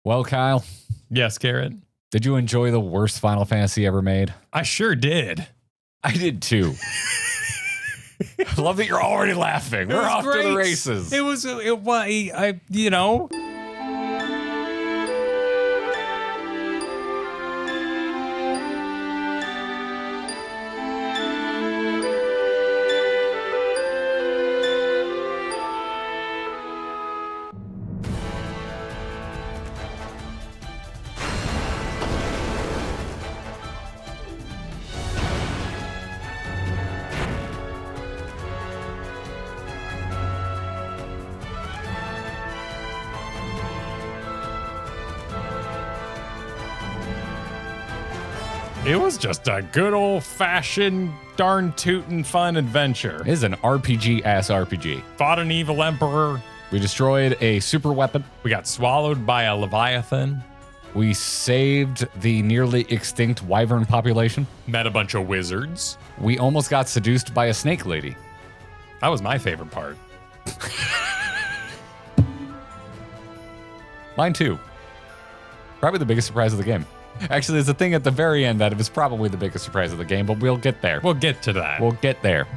Well, Kyle, Yes, Garrett. did you enjoy the worst Final Fantasy ever made? I sure did. I did too. I love that you're already laughing. We're off to the races. It was, you know. It was just a good old-fashioned, darn tootin' fun adventure. It is an RPG-ass RPG. Fought an evil emperor. We destroyed a super weapon. We got swallowed by a leviathan. We saved the nearly extinct wyvern population. Met a bunch of wizards. We almost got seduced by a snake lady. That was my favorite part. Mine too. Probably the biggest surprise of the game. Actually, there's a thing at the very end that it was probably the biggest surprise of the game, but we'll get there. We'll get to that. We'll get there.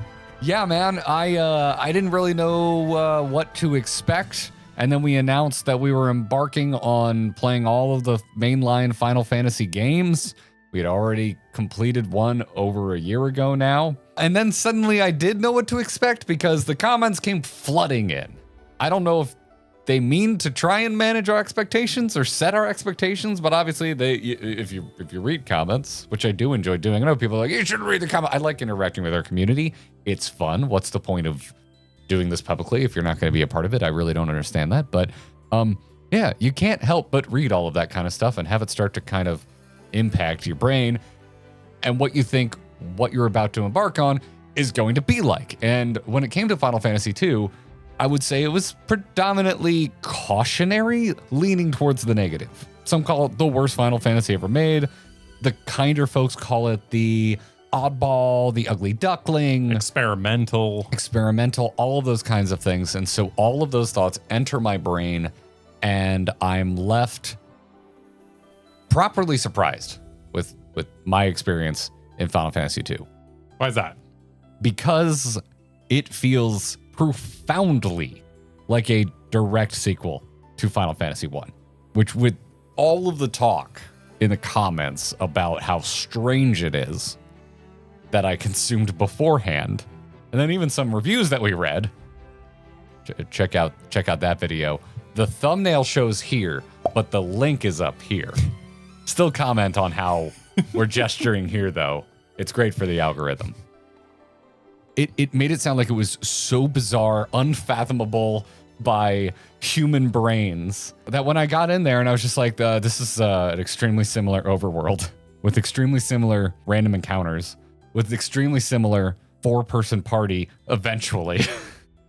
Yeah, man, I didn't really know what to expect, and then we announced that we were embarking on playing all of the mainline Final Fantasy games. We had already completed one over a year ago now, and then suddenly I did know what to expect because the comments came flooding in. I don't know if they mean to try and manage our expectations or set our expectations, but obviously if you read comments, which I do enjoy doing, I know people are like, you shouldn't read the comment. I like interacting with our community. It's fun. What's the point of doing this publicly if you're not going to be a part of it? I really don't understand that. But yeah, you can't help but read all of that kind of stuff and have it start to kind of impact your brain and what you think what you're about to embark on is going to be like. And when it came to Final Fantasy II, I would say it was predominantly cautionary, leaning towards the negative. Some call it the worst Final Fantasy ever made. The kinder folks call it the oddball, the ugly duckling. Experimental, all of those kinds of things. And so all of those thoughts enter my brain, and I'm left properly surprised with my experience in Final Fantasy II. Why is that? Because it feels profoundly like a direct sequel to Final Fantasy I, which with all of the talk in the comments about how strange it is that I consumed beforehand, and then even some reviews that we read, check out that video. The thumbnail shows here, but the link is up here. Still comment on how we're gesturing here, though. It's great for the algorithm. It made it sound like it was so bizarre, unfathomable by human brains that when I got in there and I was just like, this is an extremely similar overworld with extremely similar random encounters with extremely similar 4-person party eventually.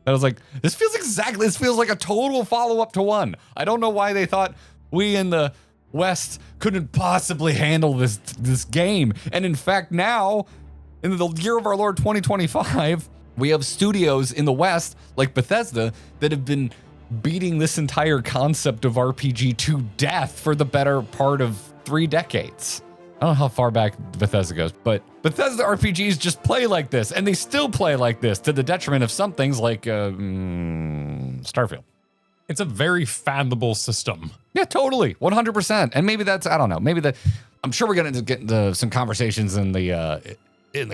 I was like, this feels like a total follow-up to 1. I don't know why they thought we in the West couldn't possibly handle this game. And in fact, now, in the year of our Lord 2025, we have studios in the West, like Bethesda, that have been beating this entire concept of RPG to death for the better part of 3 decades. I don't know how far back Bethesda goes, but Bethesda RPGs just play like this, and they still play like this to the detriment of some things like Starfield. It's a very fathomable system. Yeah, totally. 100%. And maybe that's, I don't know, I'm sure we're going to get into some conversations in the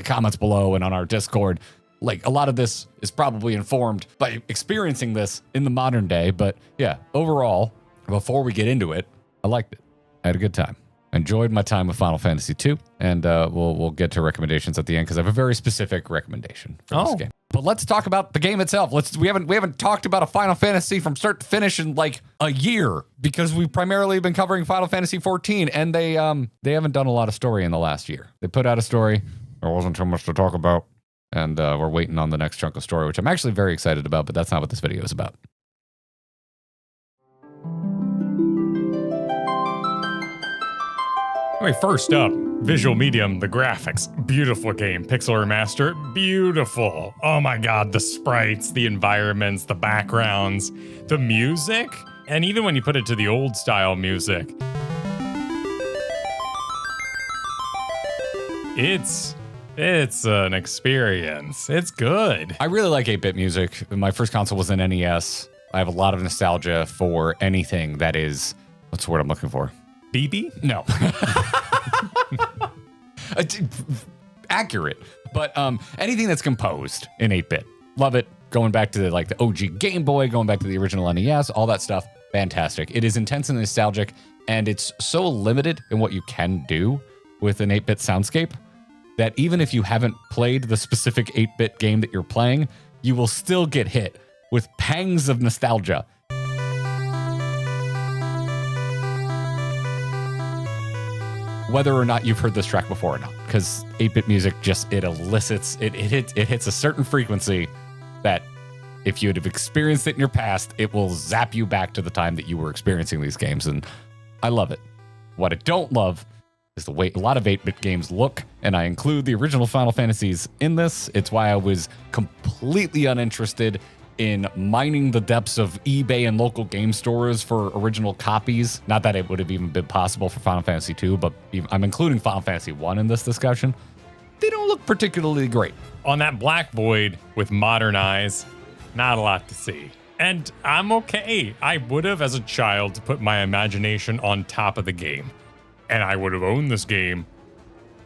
comments below and on our Discord. Like, a lot of this is probably informed by experiencing this in the modern day. But yeah, overall, before we get into it, I liked it. I had a good time. Enjoyed my time with Final Fantasy II, and we'll get to recommendations at the end because I have a very specific recommendation for this game. But let's talk about the game itself. We haven't talked about a Final Fantasy from start to finish in like a year because we've primarily been covering Final Fantasy XIV, and they haven't done a lot of story in the last year. They put out a story. There wasn't too much to talk about, and we're waiting on the next chunk of story, which I'm actually very excited about, but that's not what this video is about. First up, visual medium, the graphics. Beautiful game. Pixel remaster. Beautiful. Oh my god, the sprites, the environments, the backgrounds, the music. And even when you put it to the old style music, it's an experience. It's good. I really like 8-bit music. My first console was an NES. I have a lot of nostalgia for anything that is, what's the word I'm looking for? BB? No. Accurate. But anything that's composed in 8-bit. Love it. Going back to the OG Game Boy, going back to the original NES, all that stuff. Fantastic. It is intense and nostalgic, and it's so limited in what you can do with an 8-bit soundscape that even if you haven't played the specific 8-bit game that you're playing, you will still get hit with pangs of nostalgia. Whether or not you've heard this track before or not, because 8-bit music it elicits, it hits a certain frequency that if you would have experienced it in your past, it will zap you back to the time that you were experiencing these games, and I love it. What I don't love is the way a lot of 8-bit games look, and I include the original Final Fantasies in this. It's why I was completely uninterested in mining the depths of eBay and local game stores for original copies. Not that it would have even been possible for Final Fantasy 2, but I'm including Final Fantasy 1 in this discussion. They don't look particularly great. On that black void with modern eyes, not a lot to see. And I'm okay. I would have, as a child, put my imagination on top of the game. And I would have owned this game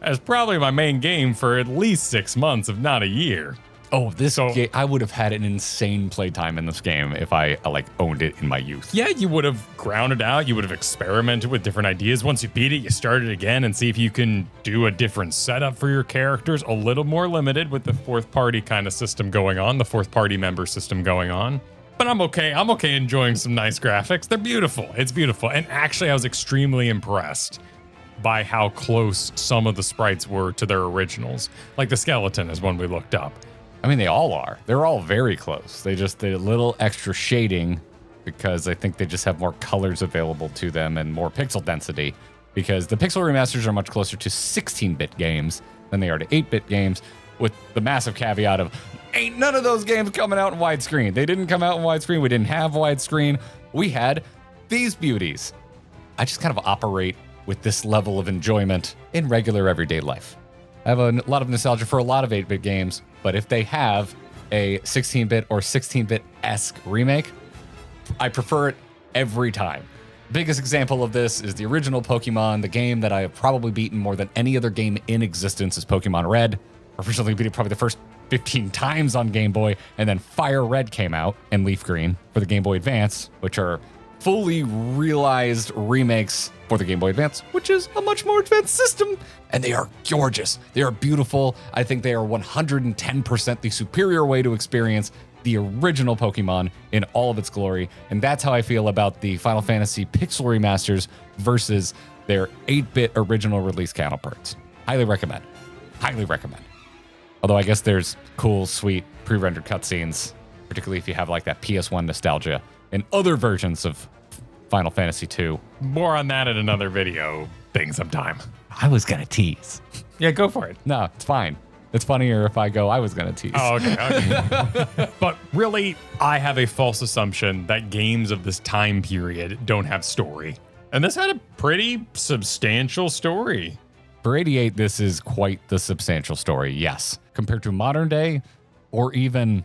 as probably my main game for at least 6 months, if not a year. Oh, game, I would have had an insane playtime in this game if I owned it in my youth. Yeah, you would have ground it out. You would have experimented with different ideas. Once you beat it, you start it again and see if you can do a different setup for your characters. A little more limited with the fourth party kind of system going on, the fourth party member system going on. But I'm okay. I'm okay enjoying some nice graphics. They're beautiful. It's beautiful. And actually, I was extremely impressed by how close some of the sprites were to their originals. Like the skeleton is one we looked up. I mean, they all are. They're all very close. They just did a little extra shading because I think they just have more colors available to them and more pixel density, because the pixel remasters are much closer to 16-bit games than they are to 8-bit games, with the massive caveat of ain't none of those games coming out in widescreen. They didn't come out in widescreen. We didn't have widescreen. We had these beauties. I just kind of operate with this level of enjoyment in regular everyday life. I have a lot of nostalgia for a lot of 8-bit games, but if they have a 16-bit or 16-bit-esque remake, I prefer it every time. Biggest example of this is the original Pokemon. The game that I have probably beaten more than any other game in existence is Pokemon Red. I originally beat it probably the first 15 times on Game Boy, and then Fire Red came out and Leaf Green for the Game Boy Advance, which are fully realized remakes for the Game Boy Advance, which is a much more advanced system. And they are gorgeous. They are beautiful. I think they are 110% the superior way to experience the original Pokemon in all of its glory. And that's how I feel about the Final Fantasy pixel remasters versus their 8-bit original release counterparts. Highly recommend. Highly recommend. Although I guess there's cool, sweet pre-rendered cutscenes, particularly if you have that PS1 nostalgia in other versions of Final Fantasy II. More on that in another video thing sometime. I was going to tease. Yeah, go for it. No, it's fine. It's funnier if I go, I was going to tease. Oh, okay. But really, I have a false assumption that games of this time period don't have story. And this had a pretty substantial story. For 88, this is quite the substantial story, yes. Compared to modern day or even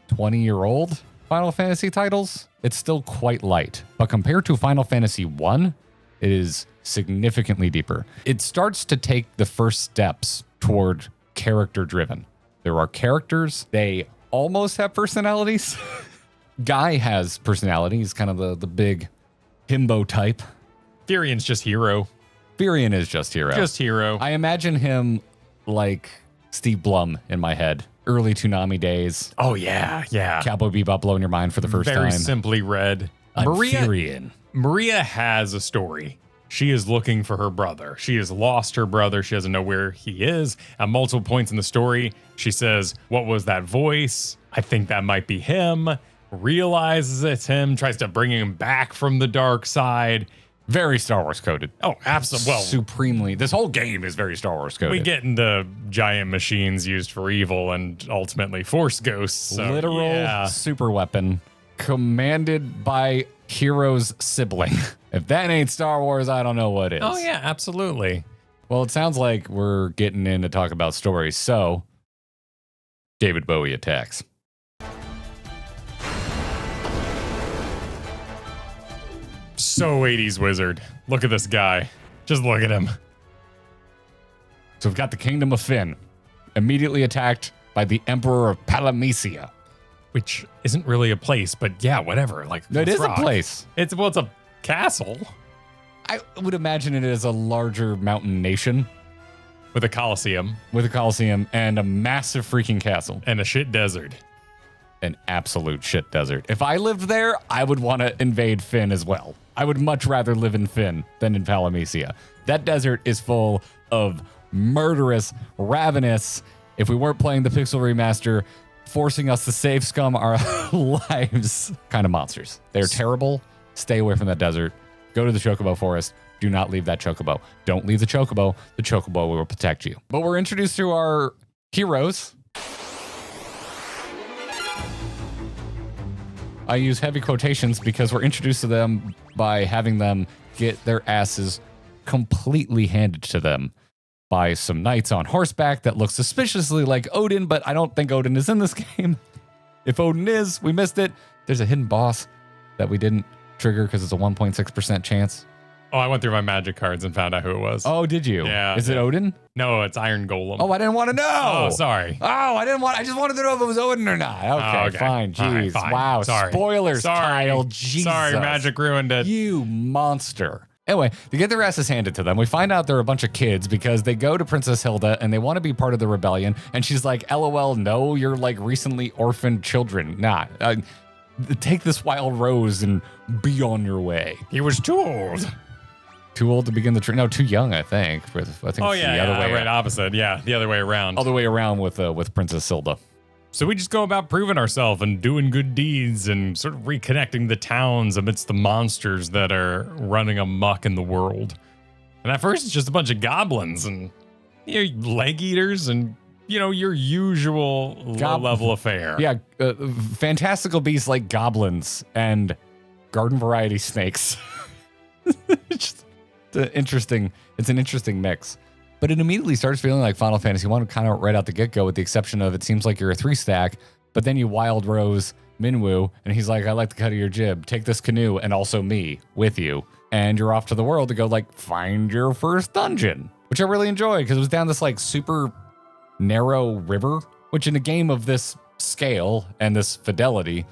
20-year-old Final Fantasy titles, it's still quite light. But compared to Final Fantasy 1, it is significantly deeper. It starts to take the first steps toward character-driven. There are characters. They almost have personalities. Guy has personality. He's kind of the big himbo type. Furion's just hero. Furion is just hero. Just hero. I imagine him like Steve Blum in my head. Early Toonami days. Oh, yeah, yeah. Cowboy Bebop blowing your mind for the first time. Very simply read. Furion. Maria has a story. She is looking for her brother. She has lost her brother. She doesn't know where he is. At multiple points in the story, she says, "What was that voice? I think that might be him." Realizes it's him, tries to bring him back from the dark side. Very Star Wars coded. Oh, absolutely. Well, supremely. This whole game is very Star Wars coded. We get into giant machines used for evil and ultimately force ghosts. So, literal super weapon commanded by hero's sibling. If that ain't Star Wars, I don't know what is. Oh, yeah, absolutely. Well, it sounds like we're getting in to talk about stories. So, David Bowie attacks. So 80s wizard. Look at this guy. Just look at him. So we've got the Kingdom of Finn, immediately attacked by the Emperor of Pandemonium. Which isn't really a place, but yeah, whatever. Like, It is a place. It's a castle I would imagine it is a larger mountain nation with a Coliseum with a Coliseum and a massive freaking castle. and a shit desert. An absolute shit desert. If I lived there, I would want to invade Finn as well. I would much rather live in Finn than in Palamisia. That desert is full of murderous, ravenous, if we weren't playing the Pixel Remaster, forcing us to save scum our lives kind of monsters. They're terrible. Stay away from that desert. Go to the Chocobo Forest. Do not leave that Chocobo. Don't leave the Chocobo. The Chocobo will protect you. But we're introduced to our heroes. I use heavy quotations because we're introduced to them by having them get their asses completely handed to them by some knights on horseback that look suspiciously like Odin, but I don't think Odin is in this game. If Odin is, we missed it. There's a hidden boss that we didn't trigger because it's a 1.6% chance. Oh, I went through my magic cards and found out who it was. Oh, did you? Yeah. Is it Odin? No, it's Iron Golem. Oh, I didn't want to know. Oh, sorry. Oh, I just wanted to know if it was Odin or not. Okay, fine. All right, Jeez. fine. Wow. Sorry. Spoilers, Sorry. Kyle. Jesus. Sorry, magic ruined it. You monster. Anyway, they get their asses handed to them. We find out they're a bunch of kids because they go to Princess Hilda and they want to be part of the rebellion. And she's like, LOL, no, you're like recently orphaned children. Nah, take this wild rose and be on your way. He was too old. Too old to begin the trip? No, too young, I think. I think it's the other way. Right, opposite. Yeah, the other way around. Other way around with Princess Hilda. So we just go about proving ourselves and doing good deeds and sort of reconnecting the towns amidst the monsters that are running amok in the world. And at first, it's just a bunch of goblins and leg eaters and your usual low-level affair. Yeah, fantastical beasts like goblins and garden variety snakes. It's an interesting mix. But it immediately starts feeling like Final Fantasy 1 kind of right out the get-go, with the exception of it seems like you're a 3-stack, but then you wild rose Minwu, and he's like, I like the cut of your jib. Take this canoe and also me with you. And you're off to the world to go find your first dungeon, which I really enjoyed because it was down this super narrow river, which in a game of this scale and this fidelity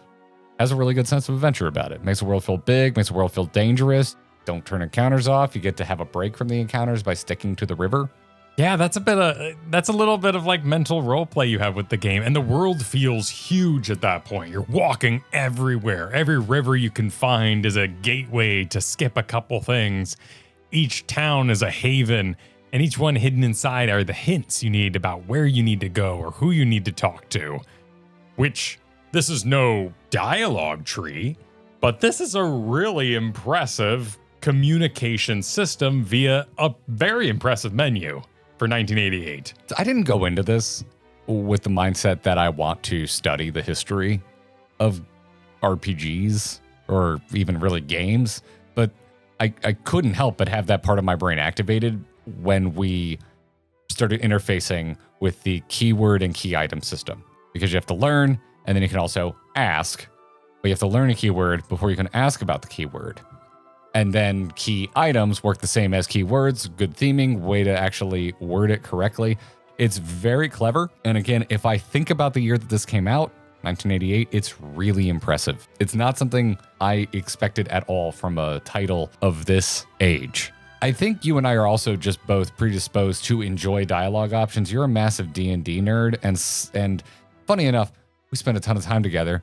has a really good sense of adventure about it. Makes the world feel big, makes the world feel dangerous. Don't turn encounters off. You get to have a break from the encounters by sticking to the river. Yeah, that's a little bit of mental role play you have with the game. And the world feels huge at that point. You're walking everywhere. Every river you can find is a gateway to skip a couple things. Each town is a haven, and each one hidden inside are the hints you need about where you need to go or who you need to talk to. Which, this is no dialogue tree, but this is a really impressive communication system via a very impressive menu for 1988. I didn't go into this with the mindset that I want to study the history of RPGs or even really games, but I couldn't help but have that part of my brain activated when we started interfacing with the keyword and key item system, because you have to learn and then you can also ask, but you have to learn a keyword before you can ask about the keyword. And then key items work the same as keywords. Good theming, way to actually word it correctly. It's very clever. And again, if I think about the year that this came out, 1988, it's really impressive. It's not something I expected at all from a title of this age. I think you and I are also just both predisposed to enjoy dialogue options. You're a massive D&D nerd, and funny enough, we spend a ton of time together.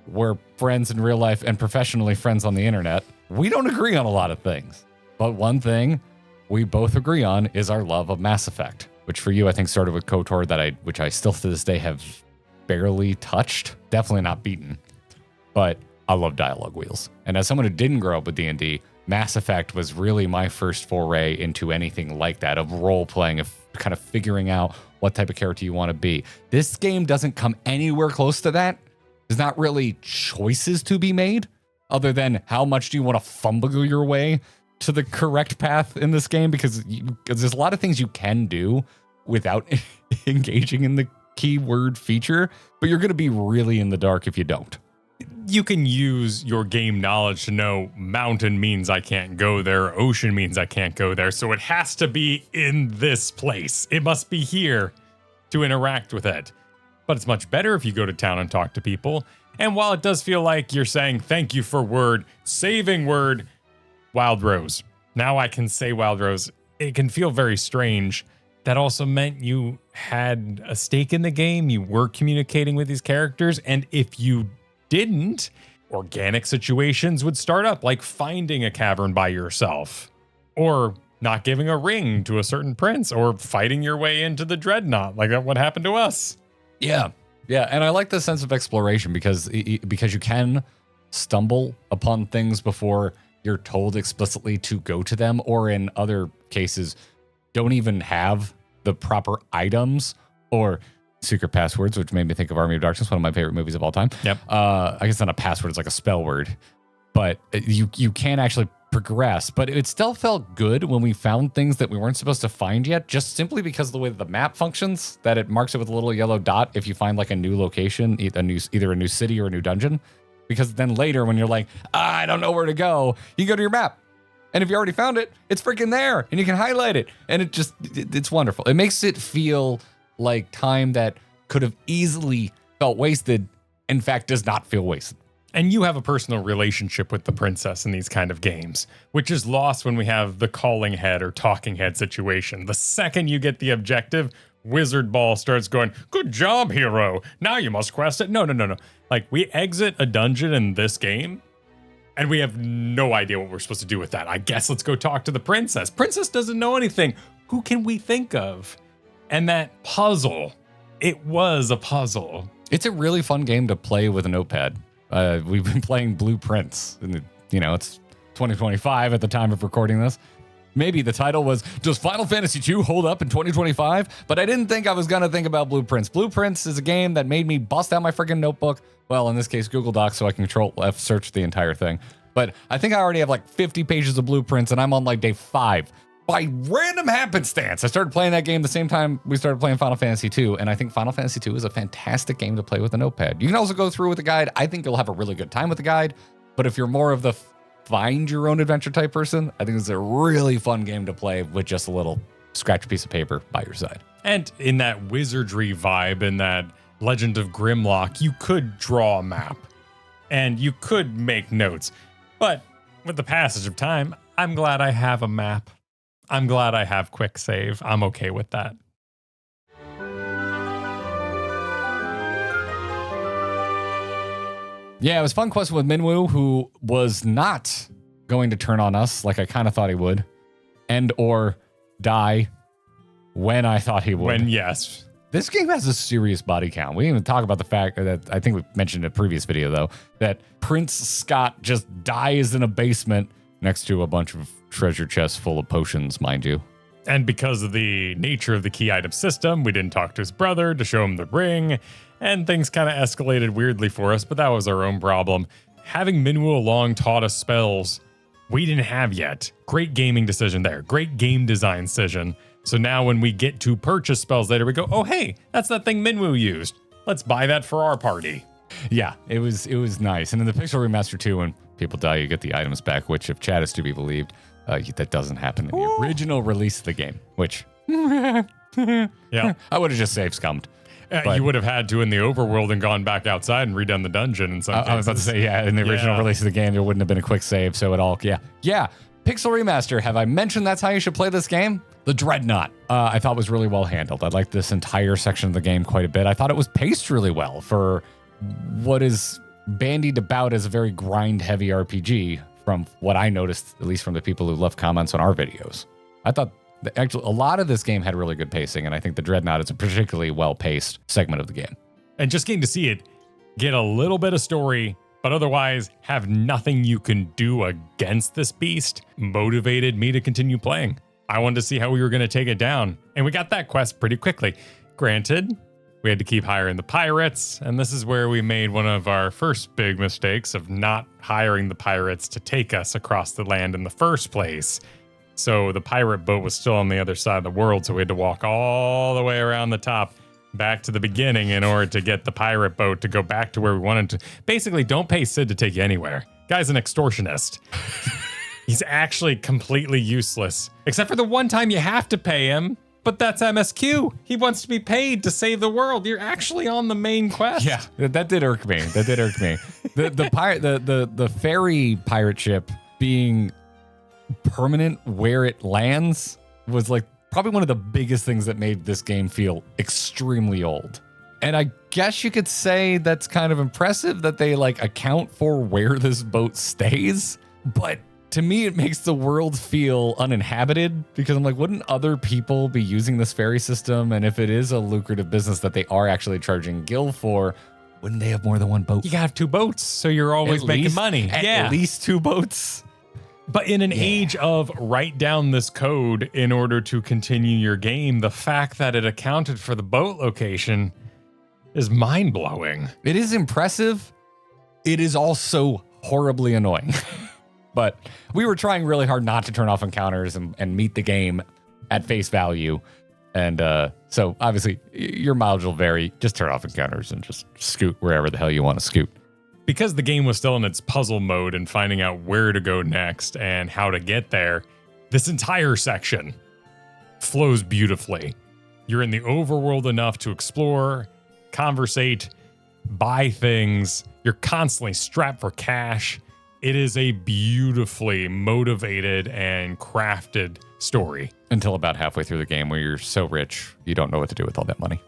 We're friends in real life and professionally friends on the internet. We don't agree on a lot of things, but one thing we both agree on is our love of Mass Effect, which for you, I think started with KOTOR, which I still to this day have barely touched, definitely not beaten, but I love dialogue wheels. And as someone who didn't grow up with D&D, Mass Effect was really my first foray into anything like that, of role-playing, of kind of figuring out what type of character you want to be. This game doesn't come anywhere close to that. There's not really choices to be made other than how much do you want to fumble your way to the correct path in this game, because there's a lot of things you can do without engaging in the keyword feature, but you're going to be really in the dark if you don't. You can use your game knowledge to know mountain means I can't go there, ocean means I can't go there, so it has to be in this place. It must be here to interact with it. But it's much better if you go to town and talk to people. And while it does feel like you're saying thank you for word, saving word, Wild Rose. Now I can say Wild Rose. It can feel very strange. That also meant you had a stake in the game. You were communicating with these characters. And if you didn't, organic situations would start up, like finding a cavern by yourself, or not giving a ring to a certain prince, or fighting your way into the Dreadnought, like what happened to us. Yeah, and I like the sense of exploration because you can stumble upon things before you're told explicitly to go to them, or in other cases, don't even have the proper items or secret passwords, which made me think of Army of Darkness, one of my favorite movies of all time. Yep. I guess not a password, it's like a spell word. But you can actually progress. But it still felt good when we found things that we weren't supposed to find yet, just simply because of the way that the map functions, that it marks it with a little yellow dot if you find like a new location, either a new city or a new dungeon. Because then later when you're like, I don't know where to go, you go to your map. And if you already found it, it's freaking there and you can highlight it. And it's wonderful. It makes it feel like time that could have easily felt wasted, in fact, does not feel wasted. And you have a personal relationship with the princess in these kind of games, which is lost when we have the calling head or talking head situation. The second you get the objective, Wizard Ball starts going, good job, hero. Now you must quest it. No. Like, we exit a dungeon in this game, and we have no idea what we're supposed to do with that. I guess let's go talk to the princess. Princess doesn't know anything. Who can we think of? And that puzzle, it was a puzzle. It's a really fun game to play with a notepad. We've been playing Blueprints, and it's 2025 at the time of recording this. Maybe the title was, Does Final Fantasy II Hold Up in 2025? But I didn't think I was going to think about Blueprints. Blueprints is a game that made me bust out my freaking notebook. Well, in this case, Google Docs, so I can Control F search the entire thing. But I think I already have like 50 pages of Blueprints, and I'm on like day 5. By random happenstance, I started playing that game the same time we started playing Final Fantasy II, and I think Final Fantasy II is a fantastic game to play with a notepad. You can also go through with a guide. I think you'll have a really good time with the guide, but if you're more of the find your own adventure type person, I think it's a really fun game to play with just a little scratch piece of paper by your side. And in that wizardry vibe, in that Legend of Grimlock, you could draw a map and you could make notes. But with the passage of time, I'm glad I have a map. I'm glad I have quick save. I'm okay with that. Yeah, it was fun questing with Minwu, who was not going to turn on us like I kind of thought he would, and or die when I thought he would. When, yes. This game has a serious body count. We didn't even talk about the fact that, I think we mentioned in a previous video, though, that Prince Scott just dies in a basement next to a bunch of treasure chests full of potions, mind you. And because of the nature of the key item system, we didn't talk to his brother to show him the ring, and things kind of escalated weirdly for us, but that was our own problem. Having Minwu along taught us spells we didn't have yet. Great gaming decision there. Great game design decision. So now when we get to purchase spells later, we go, oh, hey, that's that thing Minwu used. Let's buy that for our party. Yeah, it was nice. And in the Pixel Remaster 2, when people die, you get the items back, which if Chad is to be believed, that doesn't happen in the original release of the game, which Yeah, I would have just save scummed. You would have had to in the overworld and gone back outside and redone the dungeon in some cases. I was about to say, yeah, in the original release of the game, there wouldn't have been a quick save, so it all, yeah. Pixel Remaster, have I mentioned that's how you should play this game? The Dreadnought, I thought was really well handled. I liked this entire section of the game quite a bit. I thought it was paced really well for what is bandied about as a very grind-heavy RPG, from what I noticed, at least from the people who left comments on our videos. I thought actually a lot of this game had really good pacing, and I think the Dreadnought is a particularly well-paced segment of the game. And just getting to see it get a little bit of story, but otherwise have nothing you can do against this beast, motivated me to continue playing. I wanted to see how we were going to take it down, and we got that quest pretty quickly. Granted, We had to keep hiring the pirates, and this is where we made one of our first big mistakes of not hiring the pirates to take us across the land in the first place. So the pirate boat was still on the other side of the world, so we had to walk all the way around the top back to the beginning in order to get the pirate boat to go back to where we wanted to. Basically, don't pay Sid to take you anywhere. Guy's an extortionist. He's actually completely useless, except for the one time you have to pay him. But that's MSQ. He wants to be paid to save the world. You're actually on the main quest. Yeah, that did irk me. The ferry pirate ship being permanent where it lands was like probably one of the biggest things that made this game feel extremely old. And I guess you could say that's kind of impressive that they like account for where this boat stays. But to me, it makes the world feel uninhabited because I'm like, wouldn't other people be using this ferry system? And if it is a lucrative business that they are actually charging Gil for, wouldn't they have more than one boat? You gotta have two boats, so you're always making money. At least two boats. But in an age of write down this code in order to continue your game, the fact that it accounted for the boat location is mind-blowing. It is impressive. It is also horribly annoying. But we were trying really hard not to turn off encounters and meet the game at face value. And so obviously your mileage will vary. Just turn off encounters and just scoot wherever the hell you want to scoot. Because the game was still in its puzzle mode and finding out where to go next and how to get there, this entire section flows beautifully. You're in the overworld enough to explore, conversate, buy things. You're constantly strapped for cash. It is a beautifully motivated and crafted story. Until about halfway through the game where you're so rich, you don't know what to do with all that money.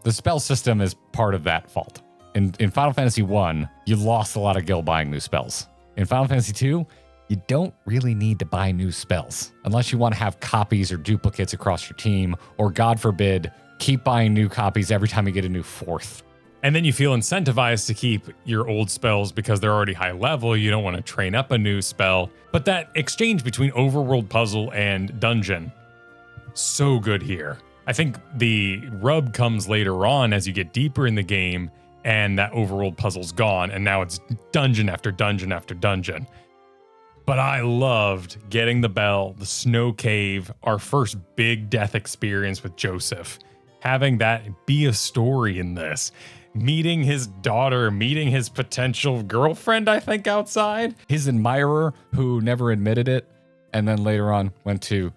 The spell system is part of that fault. In Final Fantasy 1, you lost a lot of gil buying new spells. In Final Fantasy 2, you don't really need to buy new spells unless you want to have copies or duplicates across your team, or God forbid, keep buying new copies every time you get a new fourth. And then you feel incentivized to keep your old spells because they're already high level. You don't want to train up a new spell. But that exchange between overworld puzzle and dungeon, so good here. I think the rub comes later on as you get deeper in the game and that overworld puzzle's gone. And now it's dungeon after dungeon after dungeon. But I loved getting the bell, the snow cave, our first big death experience with Joseph. Having that be a story in this. Meeting his daughter, meeting his potential girlfriend, I think, outside. His admirer, who never admitted it, and then later on went to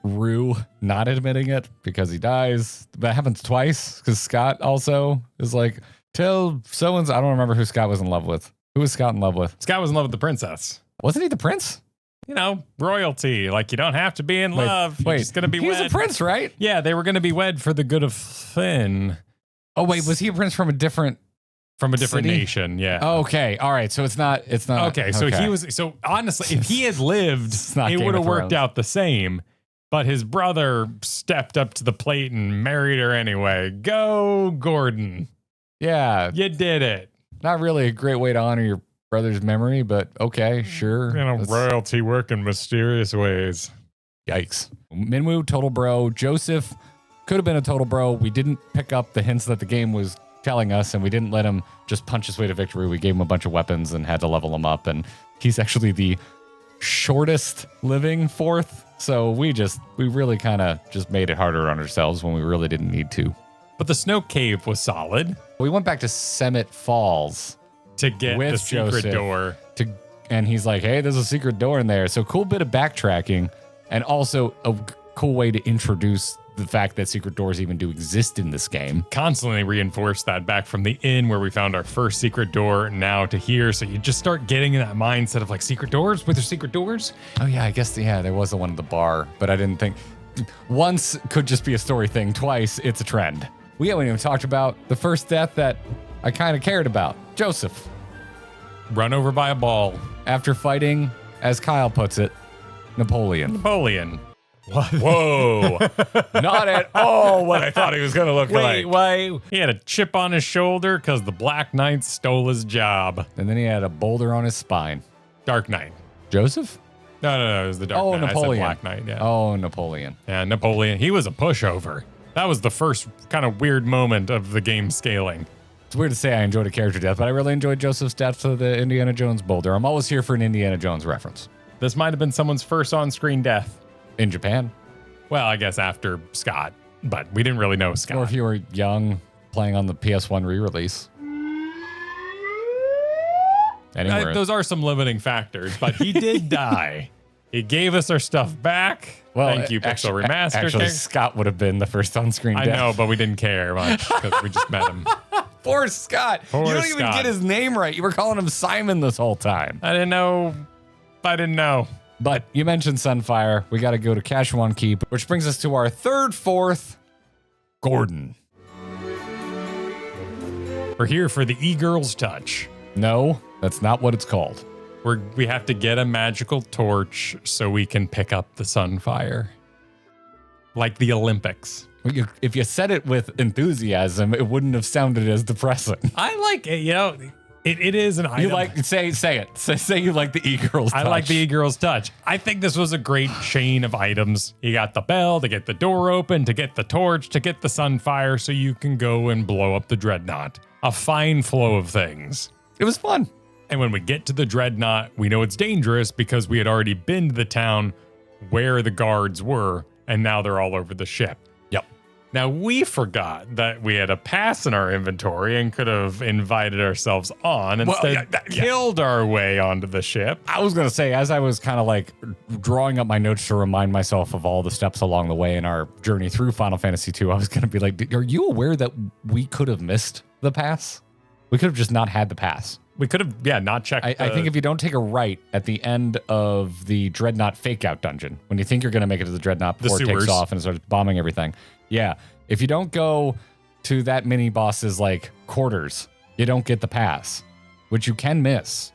Rue not admitting it because he dies. That happens twice, because Scott also is like, tell someone's, I don't remember who Scott was in love with. Who was Scott in love with? Scott was in love with the princess. Wasn't he the prince? You know, royalty. Like, you don't have to be in love. You're just going to be wed. He was a prince, right? Yeah, they were going to be wed for the good of Finn. Oh, wait, was he a prince from a different city? Nation? Yeah. Okay. All right. So it's not. Okay. So he was. So honestly, if he had lived, it would have worked out the same. But his brother stepped up to the plate and married her anyway. Go, Gordon. Yeah. You did it. Not really a great way to honor your brother's memory, but okay, sure. Royalty work in mysterious ways. Yikes. Minwu, total bro. Joseph could have been a total bro. We didn't pick up the hints that the game was telling us, and we didn't let him just punch his way to victory. We gave him a bunch of weapons and had to level him up, and he's actually the shortest living fourth. So we really kind of just made it harder on ourselves when we really didn't need to. But the snow cave was solid. We went back to Summit Falls to get the secret door. And he's like, hey, there's a secret door in there. So cool bit of backtracking, and also a cool way to introduce the fact that secret doors even do exist in this game. Constantly reinforce that back from the inn where we found our first secret door now to here. So you just start getting in that mindset of like, secret doors? Were there secret doors? Oh yeah, I guess, yeah, there was the one at the bar, but I didn't think once could just be a story thing. Twice, it's a trend. We haven't even talked about the first death that I kind of cared about. Joseph. Run over by a ball. After fighting, as Kyle puts it, Napoleon. What? Whoa. Not at all what I thought he was going to look like. Wait. He had a chip on his shoulder because the Black Knight stole his job. And then he had a boulder on his spine. Dark Knight. Joseph? No, it was the Dark Oh, Knight. Napoleon. I said Black Knight, yeah. Oh, Napoleon. Yeah, Napoleon. He was a pushover. That was the first kind of weird moment of the game scaling. It's weird to say I enjoyed a character death, but I really enjoyed Joseph's death to the Indiana Jones boulder. I'm always here for an Indiana Jones reference. This might have been someone's first on-screen death. In Japan. Well, I guess after Scott, but we didn't really know Scott. Or if you were young, playing on the PS1 re-release. Anywhere. Those are some limiting factors, but he did die. He gave us our stuff back. Well, thank you, Pixel Remastered. Actually, Scott would have been the first on-screen I death. know, but we didn't care much because we just met him. Poor Scott. Poor you don't even Scott. get his name right. You were calling him Simon this whole time. I didn't know. But you mentioned Sunfire. We got to go to Kashuan Keep, which brings us to our fourth, Gordon. We're here for the e-girl's touch. No, that's not what it's called. We have to get a magical torch so we can pick up the Sunfire. Like the Olympics. If you said it with enthusiasm, it wouldn't have sounded as depressing. I like it, it is an item. You like say it. Say you like the e-girl's touch. I like the e-girl's touch. I think this was a great chain of items. You got the bell to get the door open, to get the torch, to get the Sunfire so you can go and blow up the Dreadnought. A fine flow of things. It was fun. And when we get to the Dreadnought, we know it's dangerous because we had already been to the town where the guards were, and now they're all over the ship. Yep. Now, we forgot that we had a pass in our inventory and could have invited ourselves on, instead killed our way onto the ship. I was going to say, as I was kind of like drawing up my notes to remind myself of all the steps along the way in our journey through Final Fantasy II, I was going to be like, are you aware that we could have missed the pass? We could have just not had the pass. We could have, not checked. I think if you don't take a right at the end of the Dreadnought fake-out dungeon, when you think you're going to make it to the Dreadnought before it takes off and starts bombing everything. Yeah. If you don't go to that mini boss's, like, quarters, you don't get the pass, which you can miss.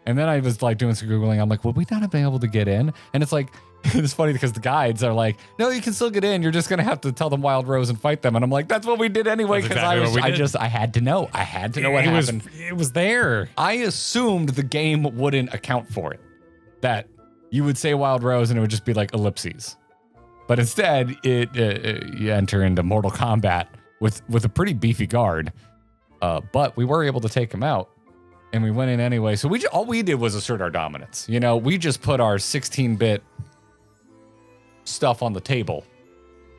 And then I was, like, doing some Googling. I'm like, would we not have been able to get in? And it's like, it's funny because the guides are like, no, you can still get in. You're just going to have to tell them Wild Rose and fight them. And I'm like, that's what we did anyway. Because I had to know. I had to know what happened. It was there. I assumed the game wouldn't account for it. That you would say Wild Rose and it would just be like ellipses. But instead, you enter into Mortal Kombat with a pretty beefy guard. But we were able to take him out. And we went in anyway. So all we did was assert our dominance. You know, we just put our 16-bit stuff on the table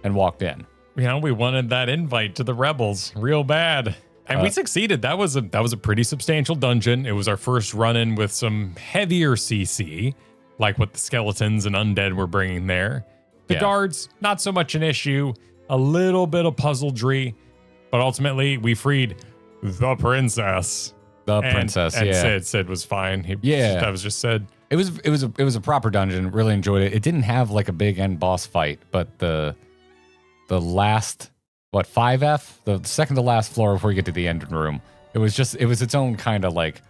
and walked in. We wanted that invite to the rebels real bad. And we succeeded. That was a pretty substantial dungeon. It was our first run-in with some heavier CC, like what the skeletons and undead were bringing there. The guards, not so much an issue. A little bit of puzzledry. But ultimately, we freed the princess. And Sid was fine. That was just Sid. It was a proper dungeon. Really enjoyed it. It didn't have like a big end boss fight, but the last 5F, the second to last floor before you get to the engine room, it was its own kind of like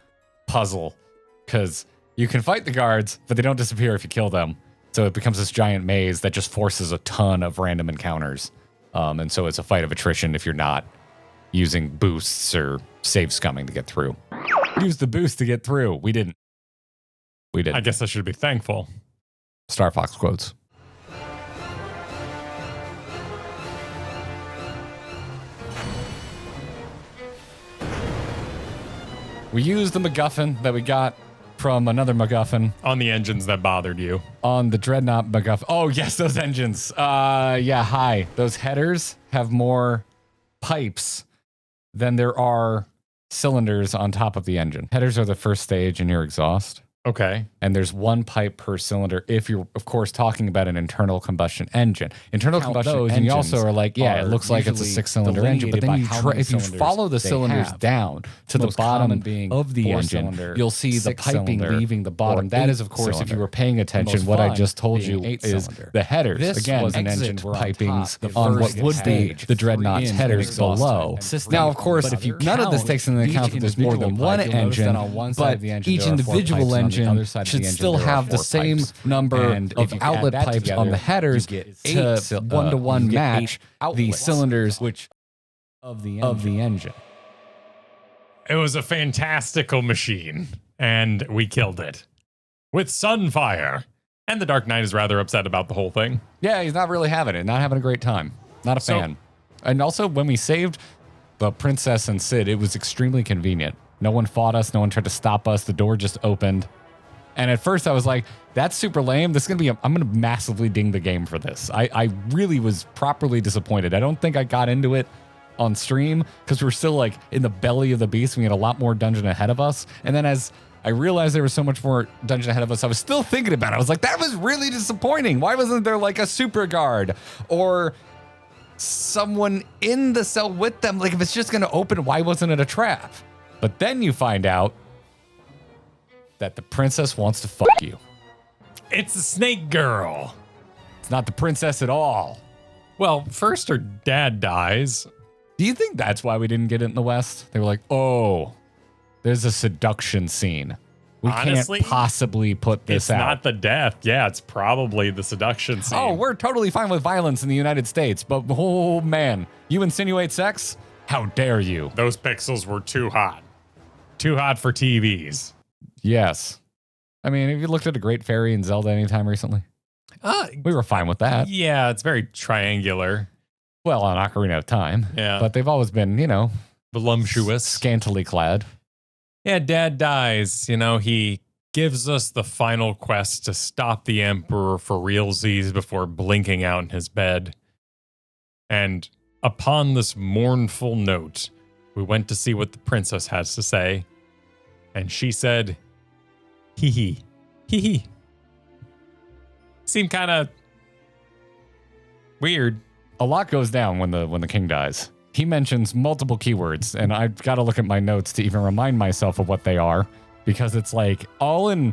puzzle because you can fight the guards, but they don't disappear if you kill them. So it becomes this giant maze that just forces a ton of random encounters. And so it's a fight of attrition if you're not using boosts or save scumming to get through. Use the boost to get through. We didn't. I guess I should be thankful. Star Fox quotes. We used the MacGuffin that we got from another MacGuffin. On the engines that bothered you. On the Dreadnought MacGuffin. Oh, yes, those engines. Hi. Those headers have more pipes than there are cylinders on top of the engine. Headers are the first stage in your exhaust. Okay. And there's one pipe per cylinder if you're, of course, talking about an internal combustion engine. Internal combustion engines, and you also are like, it looks like it's a 6-cylinder engine, but then if you follow the cylinders down to the bottom of the engine, you'll see the piping leaving the bottom. That is, of course, if you were paying attention, what I just told you is the headers. This again, an engine pipings on what would be the Dreadnought's headers below. Now, of course, none of this takes into account that there's more than one engine, but each individual engine should still have the same number of outlet pipes on the headers to one-to-one match the cylinders of the engine. It was a fantastical machine, and we killed it with Sunfire. And the Dark Knight is rather upset about the whole thing. Yeah, he's not really having it. Not having a great time. Not a fan. And also, when we saved the princess and Sid, it was extremely convenient. No one fought us. No one tried to stop us. The door just opened. And at first I was like, that's super lame. This is going to be, I'm going to massively ding the game for this. I really was properly disappointed. I don't think I got into it on stream because we were still like in the belly of the beast. We had a lot more dungeon ahead of us. And then as I realized there was so much more dungeon ahead of us, I was still thinking about it. I was like, that was really disappointing. Why wasn't there like a super guard or someone in the cell with them? Like if it's just going to open, why wasn't it a trap? But then you find out that the princess wants to fuck you. It's the snake girl. It's not the princess at all. Well, first her dad dies. Do you think that's why we didn't get it in the West? They were like, oh, there's a seduction scene. We Honestly, can't possibly put this out. It's not the death. Yeah, it's probably the seduction scene. Oh, we're totally fine with violence in the United States, but oh man, you insinuate sex? How dare you? Those pixels were too hot. Too hot for TVs. Yes. I mean, have you looked at a Great Fairy in Zelda anytime recently? We were fine with that. Yeah, it's very triangular. Well, on Ocarina of Time. Yeah. But they've always been, Voluptuous. Scantily clad. Yeah, Dad dies. He gives us the final quest to stop the Emperor for realsies before blinking out in his bed. And upon this mournful note, we went to see what the princess has to say. And she said, hee hee, hee hee. Seemed kind of weird. A lot goes down when the king dies. He mentions multiple keywords, and I've got to look at my notes to even remind myself of what they are, because it's like all in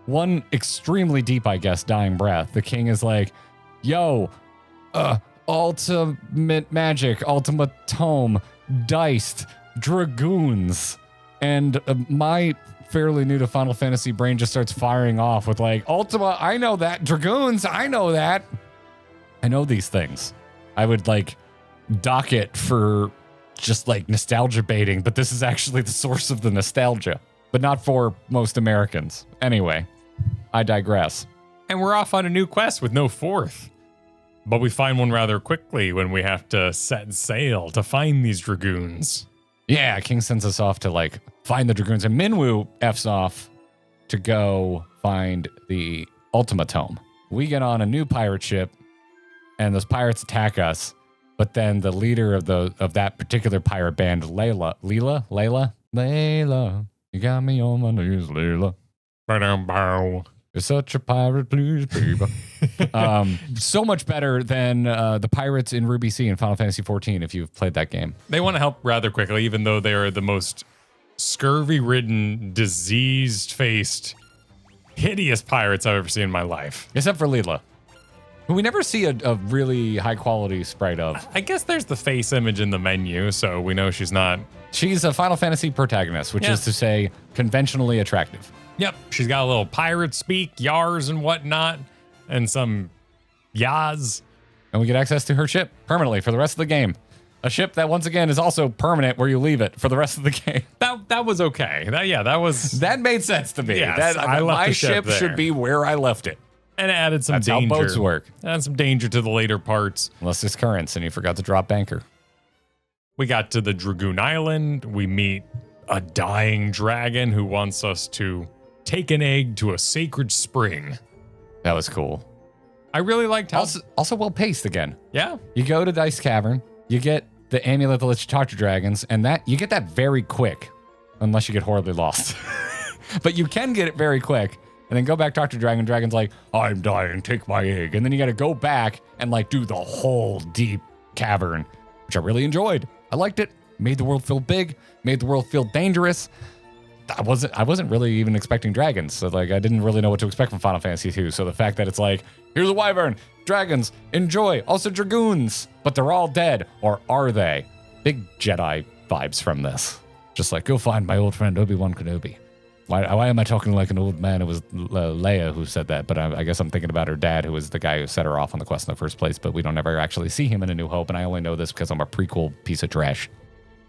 one extremely deep, I guess, dying breath. The king is like, yo, ultimate magic, ultimate tome, diced, dragoons. And my fairly new to Final Fantasy brain just starts firing off with like, Ultima, I know that. Dragoons, I know that. I know these things. I would like dock it for just like nostalgia baiting, but this is actually the source of the nostalgia, but not for most Americans. Anyway, I digress. And we're off on a new quest with no fourth. But we find one rather quickly when we have to set sail to find these dragoons. Yeah, King sends us off to like find the dragoons, and Minwu F's off to go find the Ultima Tome. We get on a new pirate ship, and those pirates attack us. But then the leader of that particular pirate band, Layla, you got me on my knees, Layla. You're such a pirate, please, baby. So much better than the pirates in Ruby C in Final Fantasy XIV, if you've played that game. They want to help rather quickly, even though they are the most scurvy-ridden, diseased-faced, hideous pirates I've ever seen in my life. Except for Leela, who we never see a really high-quality sprite of. I guess there's the face image in the menu, so we know she's not. She's a Final Fantasy protagonist, which is to say conventionally attractive. Yep, she's got a little pirate speak, yars and whatnot, and some yas. And we get access to her ship permanently for the rest of the game. A ship that, once again, is also permanent where you leave it for the rest of the game. That was okay. That made sense to me. Yes, I left my the ship there. should be where I left it. And it added some That's danger. how boats work. Added some danger to the later parts. Unless it's currents and you forgot to drop anchor. We got to the Dragoon Island. We meet a dying dragon who wants us to take an egg to a sacred spring. That was cool. I really liked how... Also well paced again. Yeah. You go to Dice Cavern, you get the amulet that lets you talk to dragons, and that you get that very quick, unless you get horribly lost. But you can get it very quick, and then go back, talk to dragon. Dragon's like, I'm dying, take my egg. And then you got to go back and like do the whole deep cavern, which I really enjoyed. I liked it. Made the world feel big, made the world feel dangerous. I wasn't really even expecting dragons, so like I didn't really know what to expect from Final Fantasy II. So the fact that it's like, here's a wyvern, dragons, enjoy, also dragoons, but they're all dead, or are they? Big Jedi vibes from this. Just like, go find my old friend Obi-Wan Kenobi. Why am I talking like an old man? It was Leia who said that, but I guess I'm thinking about her dad, who was the guy who set her off on the quest in the first place, but we don't ever actually see him in A New Hope, and I only know this because I'm a prequel piece of trash.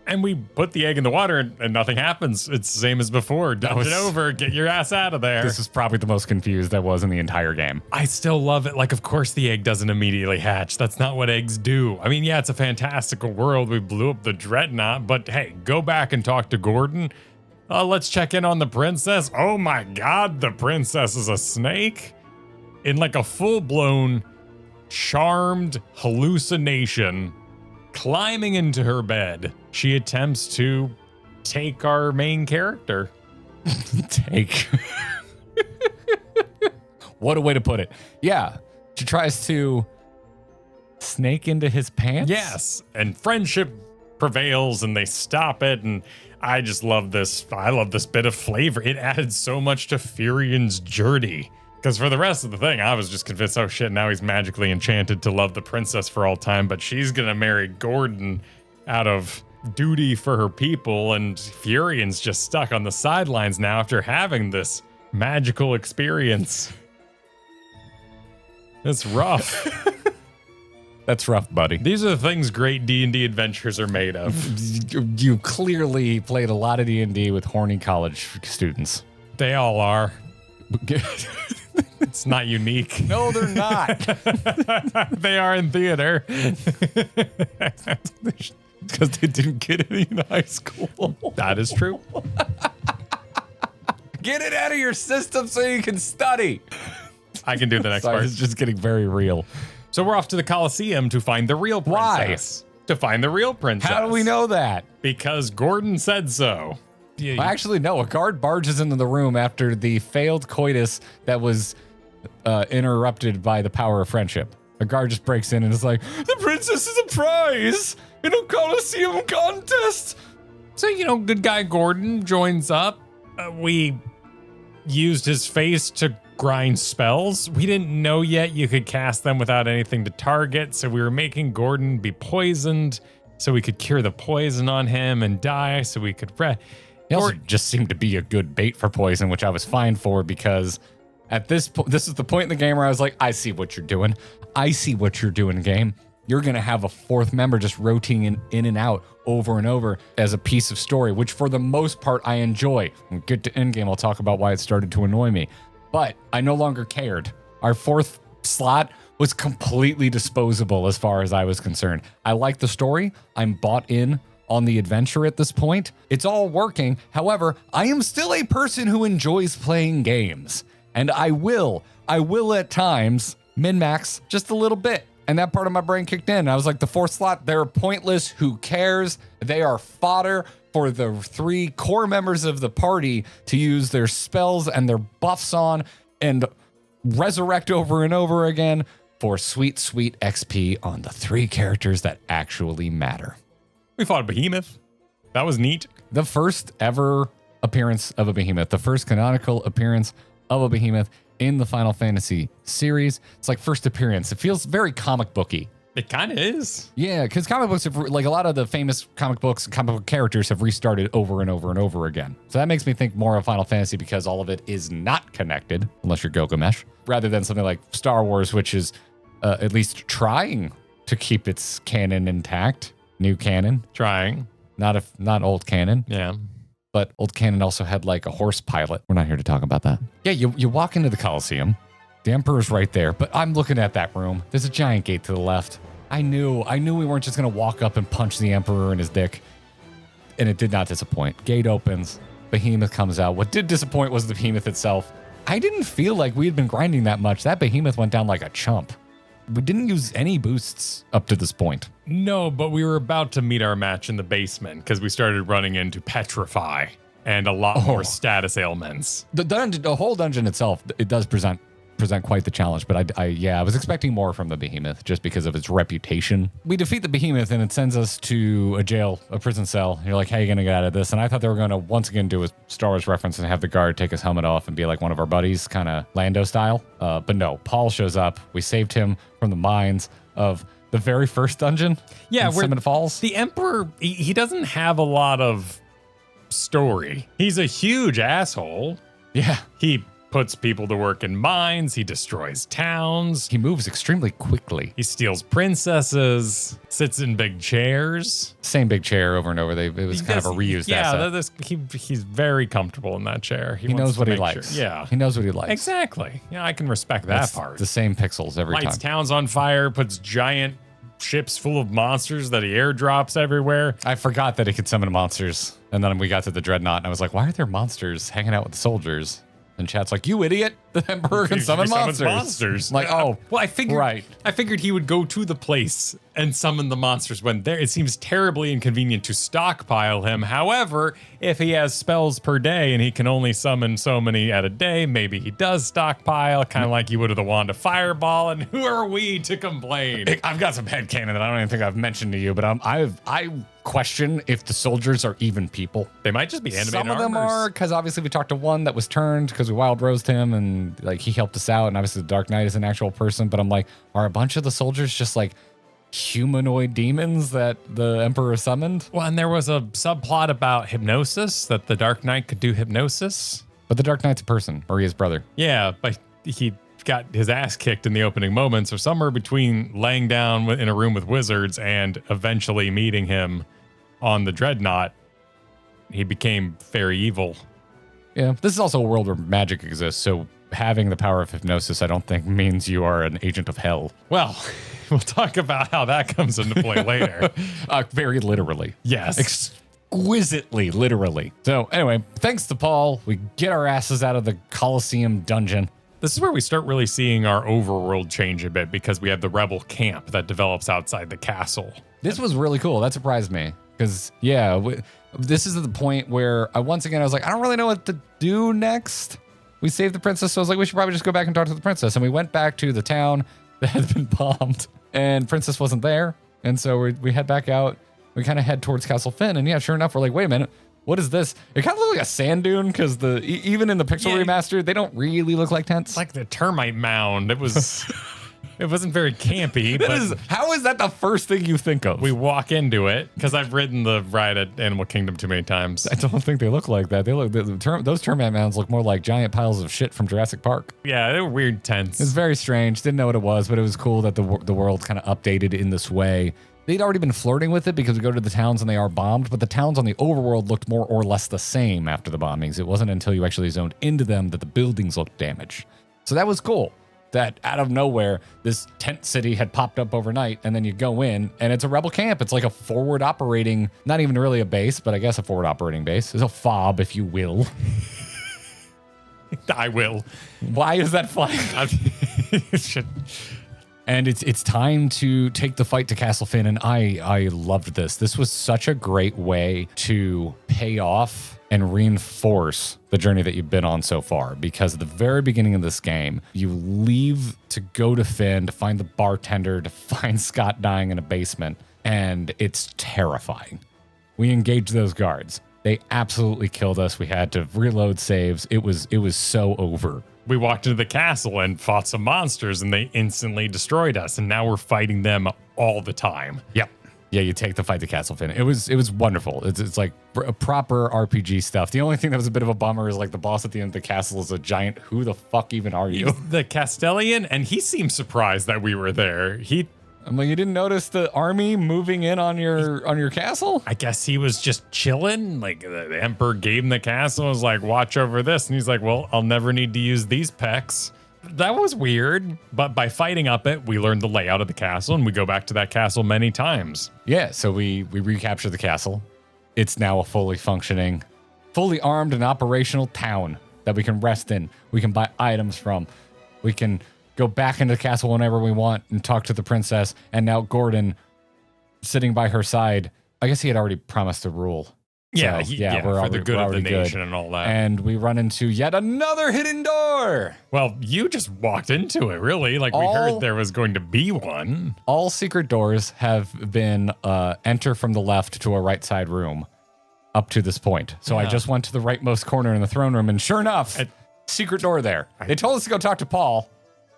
And we put the egg in the water and nothing happens. It's the same as before. Dump it over. Get your ass out of there. This is probably the most confused I was in the entire game. I still love it. Like, of course the egg doesn't immediately hatch. That's not what eggs do. I mean, yeah, it's a fantastical world. We blew up the Dreadnought, but hey, go back and talk to Gordon. Let's check in on the princess. Oh my God, the princess is a snake? In like a full-blown charmed hallucination, climbing into her bed, she attempts to take our main character. Take. What a way to put it. Yeah, she tries to snake into his pants? Yes, and friendship prevails and they stop it, and I just love this. I love this bit of flavor. It added so much to Furion's journey. Because for the rest of the thing, I was just convinced, oh shit, now he's magically enchanted to love the princess for all time, but she's gonna marry Gordon out of duty for her people, and Furion's just stuck on the sidelines now after having this magical experience. It's rough. That's rough, buddy. These are the things great D&D adventures are made of. You clearly played a lot of D&D with horny college students. They all are. It's not unique. No, they're not. They are in theater. Because they didn't get any in high school. That is true. Get it out of your system so you can study. I can do the next part. It's just getting very real. So we're off to the Coliseum to find the real princess. Why? To find the real princess. How do we know that? Because Gordon said so. Well, actually, no. A guard barges into the room after the failed coitus that was interrupted by the power of friendship. A guard just breaks in and is like, the princess is a prize in a Coliseum contest. So, good guy Gordon joins up. We used his face to grind spells. We didn't know yet you could cast them without anything to target, so we were making Gordon be poisoned so we could cure the poison on him and die so we could... He also just seemed to be a good bait for poison, which I was fine for because at this point, this is the point in the game where I was like, I see what you're doing. I see what you're doing, game. You're going to have a fourth member just rotating in and out over and over as a piece of story, which for the most part I enjoy. When we get to endgame, I'll talk about why it started to annoy me. But I no longer cared. Our fourth slot was completely disposable as far as I was concerned. I like the story. I'm bought in on the adventure at this point. It's all working. However, I am still a person who enjoys playing games. And I will at times min-max just a little bit. And that part of my brain kicked in. I was like, the fourth slot, they're pointless. Who cares? They are fodder for the three core members of the party to use their spells and their buffs on and resurrect over and over again for sweet, sweet XP on the three characters that actually matter. We fought a behemoth. That was neat. The first ever appearance of a behemoth, the first canonical appearance of a behemoth in the Final Fantasy series. It's like first appearance. It feels very comic booky. It kind of is. Yeah, because comic books have, like a lot of the famous comic books and comic book characters have restarted over and over and over again. So that makes me think more of Final Fantasy because all of it is not connected, unless you're Gilgamesh, rather than something like Star Wars, which is at least trying to keep its canon intact. New canon. Trying. Not old canon. Yeah. But old canon also had like a horse pilot. We're not here to talk about that. Yeah, you walk into the Coliseum. The Emperor's right there, but I'm looking at that room. There's a giant gate to the left. I knew we weren't just going to walk up and punch the Emperor in his dick. And it did not disappoint. Gate opens. Behemoth comes out. What did disappoint was the Behemoth itself. I didn't feel like we had been grinding that much. That Behemoth went down like a chump. We didn't use any boosts up to this point. No, but we were about to meet our match in the basement because we started running into Petrify and a lot more status ailments. The whole dungeon itself, it does present quite the challenge, but I was expecting more from the Behemoth just because of its reputation. We defeat the Behemoth and it sends us to a prison cell. You're like, how are you going to get out of this? And I thought they were going to once again do a Star Wars reference and have the guard take his helmet off and be like one of our buddies, kind of Lando style. But no, Paul shows up. We saved him from the mines of the very first dungeon. Yeah, where Cinnamon Falls. The Emperor, he doesn't have a lot of story. He's a huge asshole. Yeah. He puts people to work in mines. He destroys towns. He moves extremely quickly. He steals princesses, sits in big chairs. Same big chair over and over. It was kind of a reused asset. He's very comfortable in that chair. He knows what he likes. Yeah. He knows what he likes. Exactly. Yeah, I can respect that part. The same pixels every time. Lights towns on fire, puts giant ships full of monsters that he airdrops everywhere. I forgot that he could summon monsters. And then we got to the Dreadnought, and I was like, why are there monsters hanging out with the soldiers? And chat's like, you idiot, the Emperor can summon monsters. I'm like, oh, well, I figured he would go to the place and summon the monsters when there. It seems terribly inconvenient to stockpile him. However, if he has spells per day and he can only summon so many at a day, maybe he does stockpile, kind of like he would have the Wand of Fireball. And who are we to complain? I've got some headcanon that I don't even think I've mentioned to you, but I question if the soldiers are even people. They might just be animated Some of them armors. are, because obviously we talked to one that was turned because we wild rosed him and like he helped us out, and obviously the Dark Knight is an actual person, but I'm like, are a bunch of the soldiers just like humanoid demons that the Emperor summoned? Well, and there was a subplot about hypnosis, that the Dark Knight could do hypnosis. But the Dark Knight's a person, or he his brother. Yeah, but he got his ass kicked in the opening moments, or somewhere between laying down in a room with wizards and eventually meeting him on the Dreadnought. He became very evil. Yeah, this is also a world where magic exists, so having the power of hypnosis, I don't think means you are an agent of hell. Well, we'll talk about how that comes into play later. Very literally. Yes. Exquisitely literally. So anyway, thanks to Paul, we get our asses out of the Coliseum dungeon. This is where we start really seeing our overworld change a bit, because we have the rebel camp that develops outside the castle. This was really cool. That surprised me. Because, yeah, this is the point where I was like, I don't really know what to do next. We saved the princess, so I was like, we should probably just go back and talk to the princess. And we went back to the town that had been bombed, and princess wasn't there. And so we head back out. We kind of head towards Castle Finn, and yeah, sure enough, we're like, wait a minute. What is this? It kind of looks like a sand dune, because even in the pixel remaster, they don't really look like tents. Like the termite mound. It was... It wasn't very campy, but how is that the first thing you think of? We walk into it, because I've ridden the ride at Animal Kingdom too many times. I don't think they look like that. They look those termite mounds look more like giant piles of shit from Jurassic Park. Yeah, they were weird tents. It's very strange. Didn't know what it was, but it was cool that the world kind of updated in this way. They'd already been flirting with it because we go to the towns and they are bombed, but the towns on the overworld looked more or less the same after the bombings. It wasn't until you actually zoned into them that the buildings looked damaged. So that was cool. That out of nowhere, this tent city had popped up overnight, and then you go in, and it's a rebel camp. It's like a forward operating, not even really a base, but I guess a forward operating base. It's a FOB, if you will. I will. Why is that flying? And it's time to take the fight to Castle Finn, and I loved this. This was such a great way to pay off and reinforce the journey that you've been on so far, because at the very beginning of this game, you leave to go to Finn to find the bartender, to find Scott dying in a basement, and it's terrifying. We engaged those guards. They absolutely killed us. We had to reload saves. It was so over. We walked into the castle and fought some monsters, and they instantly destroyed us, and now we're fighting them all the time. Yep. Yeah, you take the fight to Castle Finn. It was wonderful. It's like a proper RPG stuff. The only thing that was a bit of a bummer is like the boss at the end of the castle is a giant. Who the fuck even are you? He's the Castellian, and he seemed surprised that we were there. I'm like, you didn't notice the army moving in on your castle? I guess he was just chilling. Like the Emperor gave him the castle and was like, watch over this. And he's like, well, I'll never need to use these pecs. That was weird. But by fighting up it, we learned the layout of the castle, and we go back to that castle many times. Yeah, so we recapture the castle. It's now a fully functioning, fully armed and operational town that we can rest in. We can buy items from. We can go back into the castle whenever we want and talk to the princess. And now Gordon, sitting by her side, I guess he had already promised to rule. Yeah, so, we're for the good of the nation and all that. And we run into yet another hidden door. Well, you just walked into it, really. Like, we heard there was going to be one. All secret doors have been enter from the left to a right side room up to this point. So I just went to the rightmost corner in the throne room, and sure enough, secret door there. They told us to go talk to Paul.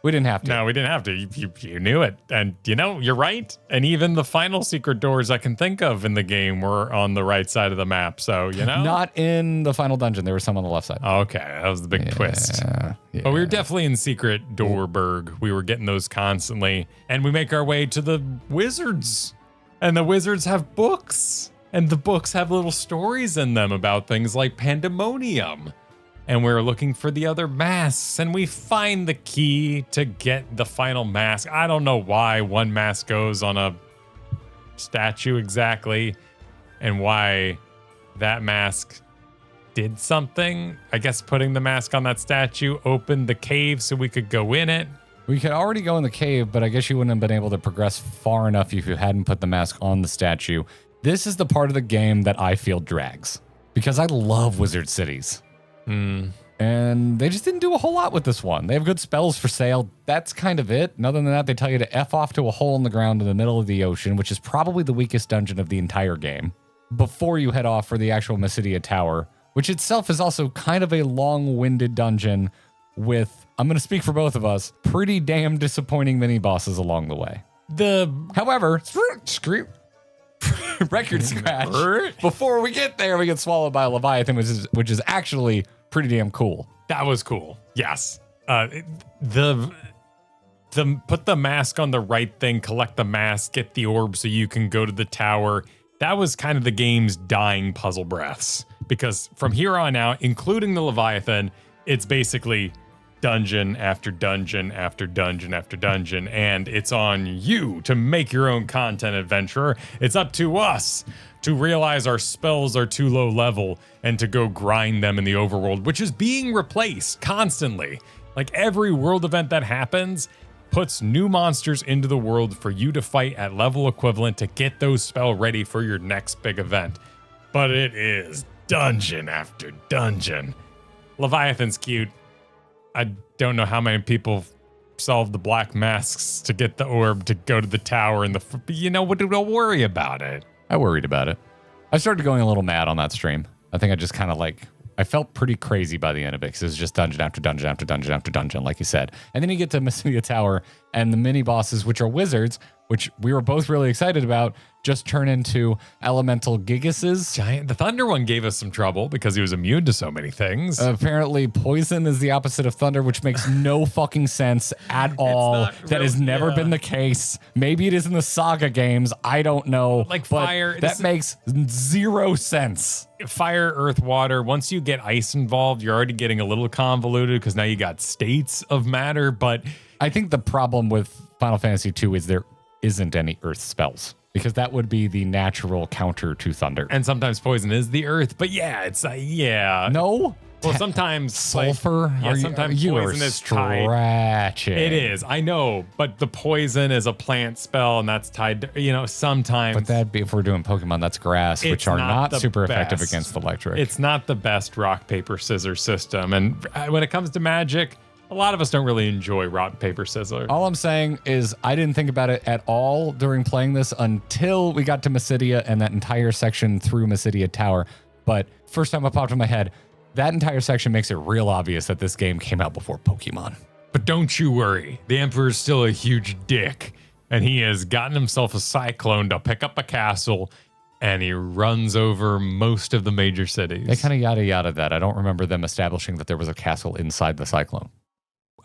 We didn't have to. No, we didn't have to. You knew it. And, you're right. And even the final secret doors I can think of in the game were on the right side of the map. So, Not in the final dungeon. There was some on the left side. Okay, that was the big twist. Yeah. But we were definitely in Secret Doorberg. We were getting those constantly. And we make our way to the wizards. And the wizards have books. And the books have little stories in them about things like Pandemonium. And we're looking for the other masks, and we find the key to get the final mask. I don't know why one mask goes on a statue exactly, and why that mask did something. I guess putting the mask on that statue opened the cave so we could go in it. We could already go in the cave, but I guess you wouldn't have been able to progress far enough if you hadn't put the mask on the statue. This is the part of the game that I feel drags, because I love wizard cities. And they just didn't do a whole lot with this one. They have good spells for sale. That's kind of it. And other than that, they tell you to F off to a hole in the ground in the middle of the ocean, which is probably the weakest dungeon of the entire game, before you head off for the actual Mysidia Tower, which itself is also kind of a long-winded dungeon with, I'm going to speak for both of us, pretty damn disappointing mini-bosses along the way. However, record scratch. Before we get there, we get swallowed by a Leviathan, which is actually pretty damn cool. That was cool. Yes. The put the mask on the right thing, collect the mask, get the orb so you can go to the tower. That was kind of the game's dying puzzle breaths, because from here on out, including the Leviathan, it's basically dungeon after dungeon after dungeon after dungeon, and it's on you to make your own content, adventurer. It's up to us to realize our spells are too low level and to go grind them in the overworld, which is being replaced constantly. Like every world event that happens puts new monsters into the world for you to fight at level equivalent to get those spell ready for your next big event. But it is dungeon after dungeon. Leviathan's cute. I don't know how many people solved the black masks to get the orb to go to the tower and don't worry about it. I worried about it. I started going a little mad on that stream. I think I just kind of I felt pretty crazy by the end of it, because it was just dungeon after dungeon after dungeon after dungeon, like you said. And then you get to Mysidia Tower, and the mini bosses, which are wizards, which we were both really excited about, just turn into elemental gigases. The thunder one gave us some trouble because he was immune to so many things. Apparently, poison is the opposite of thunder, which makes no fucking sense at all. That has never been the case. Maybe it is in the Saga games. I don't know. Like fire. That makes zero sense. Fire, earth, water. Once you get ice involved, you're already getting a little convoluted because now you got states of matter. But I think the problem with Final Fantasy II is there isn't any earth spells, because that would be the natural counter to thunder. And sometimes poison is the earth, but yeah, it's No. Well, sometimes sulfur. Sometimes poison is tied. It is, I know, but the poison is a plant spell, and that's tied to, sometimes. But that'd be, if we're doing Pokemon, that's grass, which are not super effective against electric. It's not the best rock, paper, scissors system. And when it comes to magic, a lot of us don't really enjoy rock, paper, scissors. All I'm saying is I didn't think about it at all during playing this until we got to Mysidia and that entire section through Mysidia Tower. But first time it popped in my head, that entire section makes it real obvious that this game came out before Pokemon. But don't you worry. The Emperor's still a huge dick, and he has gotten himself a cyclone to pick up a castle, and he runs over most of the major cities. They kind of yada yada that. I don't remember them establishing that there was a castle inside the cyclone.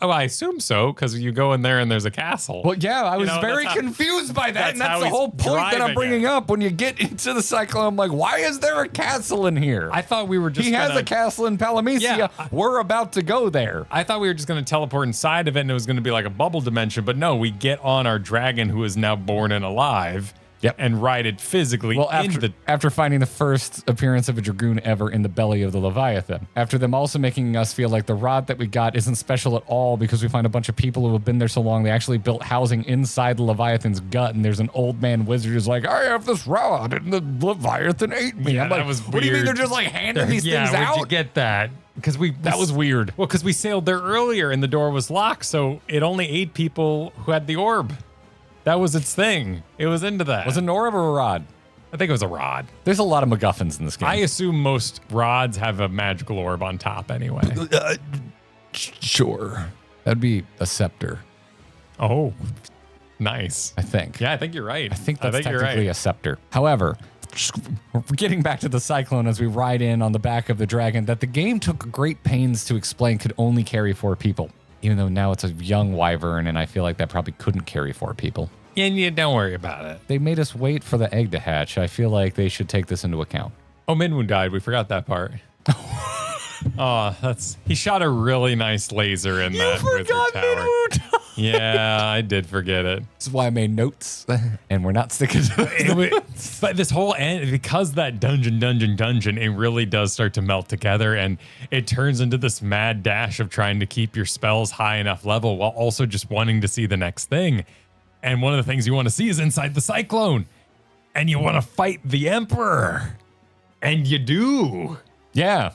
Oh, I assume so, because you go in there and there's a castle. Well, yeah, I was very confused by that, and that's the whole point that I'm bringing up. When you get into the cyclone, I'm like, why is there a castle in here? I thought we were just has a castle in Palamecia. Yeah, we're about to go there. I thought we were just going to teleport inside of it, and it was going to be like a bubble dimension, but no, we get on our dragon, who is now born and alive. Yep. And ride it physically after finding the first appearance of a Dragoon ever in the belly of the Leviathan. After them also making us feel like the rod that we got isn't special at all, because we find a bunch of people who have been there so long, they actually built housing inside the Leviathan's gut, and there's an old man wizard who's like, I have this rod, and the Leviathan ate me. Yeah, I'm like, that was what do you mean they're just like handing these things out? Where'd you get that? That was weird. Well, because we sailed there earlier and the door was locked, so it only ate people who had the orb. That was its thing. It was into that. Was it an orb or a rod? I think it was a rod. There's a lot of MacGuffins in this game. I assume most rods have a magical orb on top anyway. Sure. That'd be a scepter, Oh, nice. I think. Yeah, I think you're right. I think that's you're technically right. a scepter. However, getting back to the cyclone as we ride in on the back of the dragon that the game took great pains to explain could only carry 4 people, even though now it's a young wyvern, and I feel like that probably couldn't carry 4 people. And you don't worry about it. They made us wait for the egg to hatch. I feel like they should take this into account. Oh, Minwu died. We forgot that part. Oh, he shot a really nice laser in that wizard tower. Yeah, I did forget it. This is why I made notes, and we're not sticking to it. But this whole end, because that dungeon, it really does start to melt together, and it turns into this mad dash of trying to keep your spells high enough level while also just wanting to see the next thing. And one of the things you want to see is inside the cyclone, and you want to fight the Emperor, and you do. Yeah.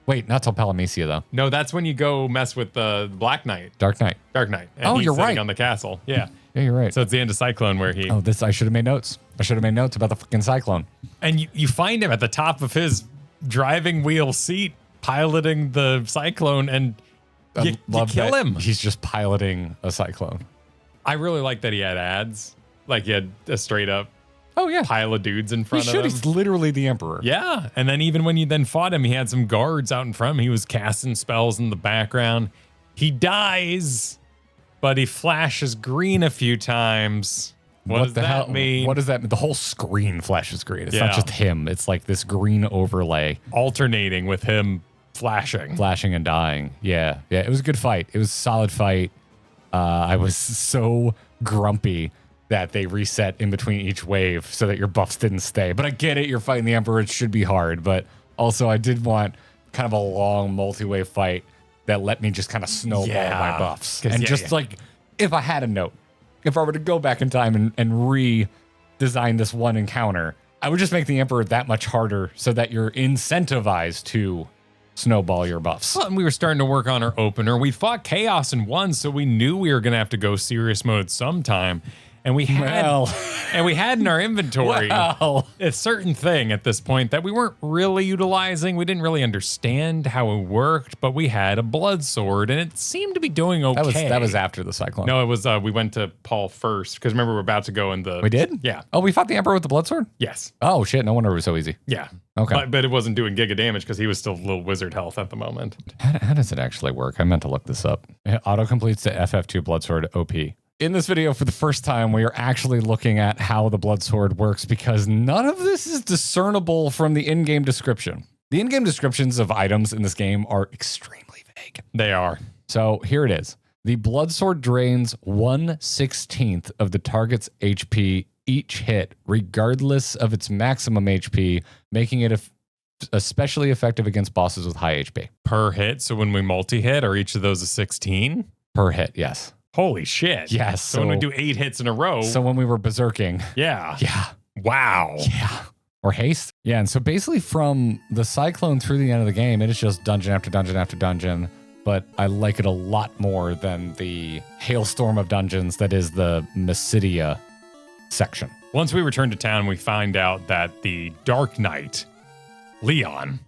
Wait, not till Palamisia, though. No, that's when you go mess with the Black Knight. Dark Knight. And Oh, he's you're sitting right. on the castle. Yeah. Yeah, you're right. So it's the end of Cyclone where he... Oh, I should have made notes. I should have made notes about the fucking cyclone. And you find him at the top of his driving wheel seat, piloting the cyclone, and you kill him. He's just piloting a cyclone. I really like that he had ads. Like he had a straight up Oh, yeah. pile of dudes in He front of should. him. He's literally the emperor. Yeah. And then even when you then fought him, he had some guards out in front. He was casting spells in the background. He dies, but he flashes green a few times. What does that mean? What does that mean? The whole screen flashes green. It's not Yeah. just him. It's like this green overlay. Alternating with him flashing. Flashing and dying. Yeah. Yeah. It was a good fight. It was a solid fight. I was so grumpy that they reset in between each wave so that your buffs didn't stay. But I get it. You're fighting the Emperor. It should be hard. But also, I did want kind of a long multi-wave fight that let me just kind of snowball my buffs. And like, if I had a note, if I were to go back in time and redesign this one encounter, I would just make the Emperor that much harder so that you're incentivized to snowball your buffs. Well, and we were starting to work on our opener. We fought Chaos in 1, so we knew we were going to have to go serious mode sometime. And we had in our inventory a certain thing at this point that we weren't really utilizing. We didn't really understand how it worked, but we had a blood sword, and it seemed to be doing okay. That was after the cyclone. No, it was. We went to Paul first because remember we're about to go in the. We did? Yeah. Oh, we fought the Emperor with the blood sword? Yes. Oh shit! No wonder it was so easy. Yeah. Okay. But it wasn't doing giga damage because he was still little wizard health at the moment. How does it actually work? I meant to look this up. It auto completes the FF2 blood sword OP. In this video, for the first time, we are actually looking at how the blood sword works because none of this is discernible from the in-game description. The in-game descriptions of items in this game are extremely vague. They are. So here it is. The blood sword drains 1/16 of the target's HP each hit, regardless of its maximum HP, making it especially effective against bosses with high HP. Per hit. So when we multi-hit, are each of those a 16? Per hit, yes. Holy shit. Yes. So when we do 8 hits in a row. So when we were berserking. Yeah. Yeah. Wow. Yeah. Or haste. Yeah. And so basically from the cyclone through the end of the game, it is just dungeon after dungeon after dungeon. But I like it a lot more than the hailstorm of dungeons that is the Mysidia section. Once we return to town, we find out that the Dark Knight, Leon,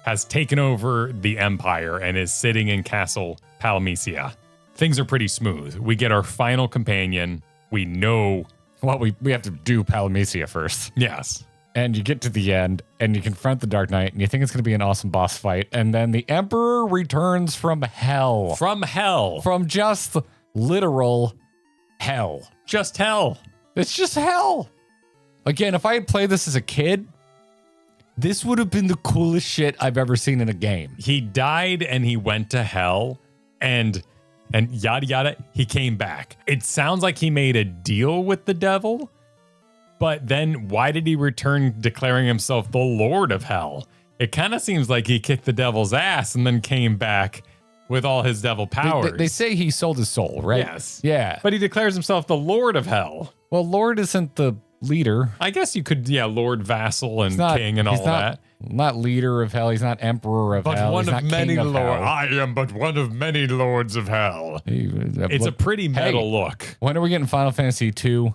has taken over the Empire and is sitting in Castle Palamisia. Things are pretty smooth. We get our final companion. We know... Well, we have to do Palamisia first. Yes. And you get to the end, and you confront the Dark Knight, and you think it's going to be an awesome boss fight, and then the Emperor returns from hell. From hell. From just literal hell. Just hell. It's just hell. Again, if I had played this as a kid, this would have been the coolest shit I've ever seen in a game. He died, and he went to hell, and yada yada, he came back. It sounds like he made a deal with the devil, but then why did he return declaring himself the Lord of Hell? It kind of seems like he kicked the devil's ass and then came back with all his devil powers. They say he sold his soul, right? Yes. Yeah. But he declares himself the Lord of Hell. Well, Lord isn't the leader. I guess you could, Lord, vassal, and not, king and all that. Not leader of hell. He's not emperor of hell. But one of many lords. I am but one of many lords of hell. It's a pretty metal look. When are we getting Final Fantasy 2,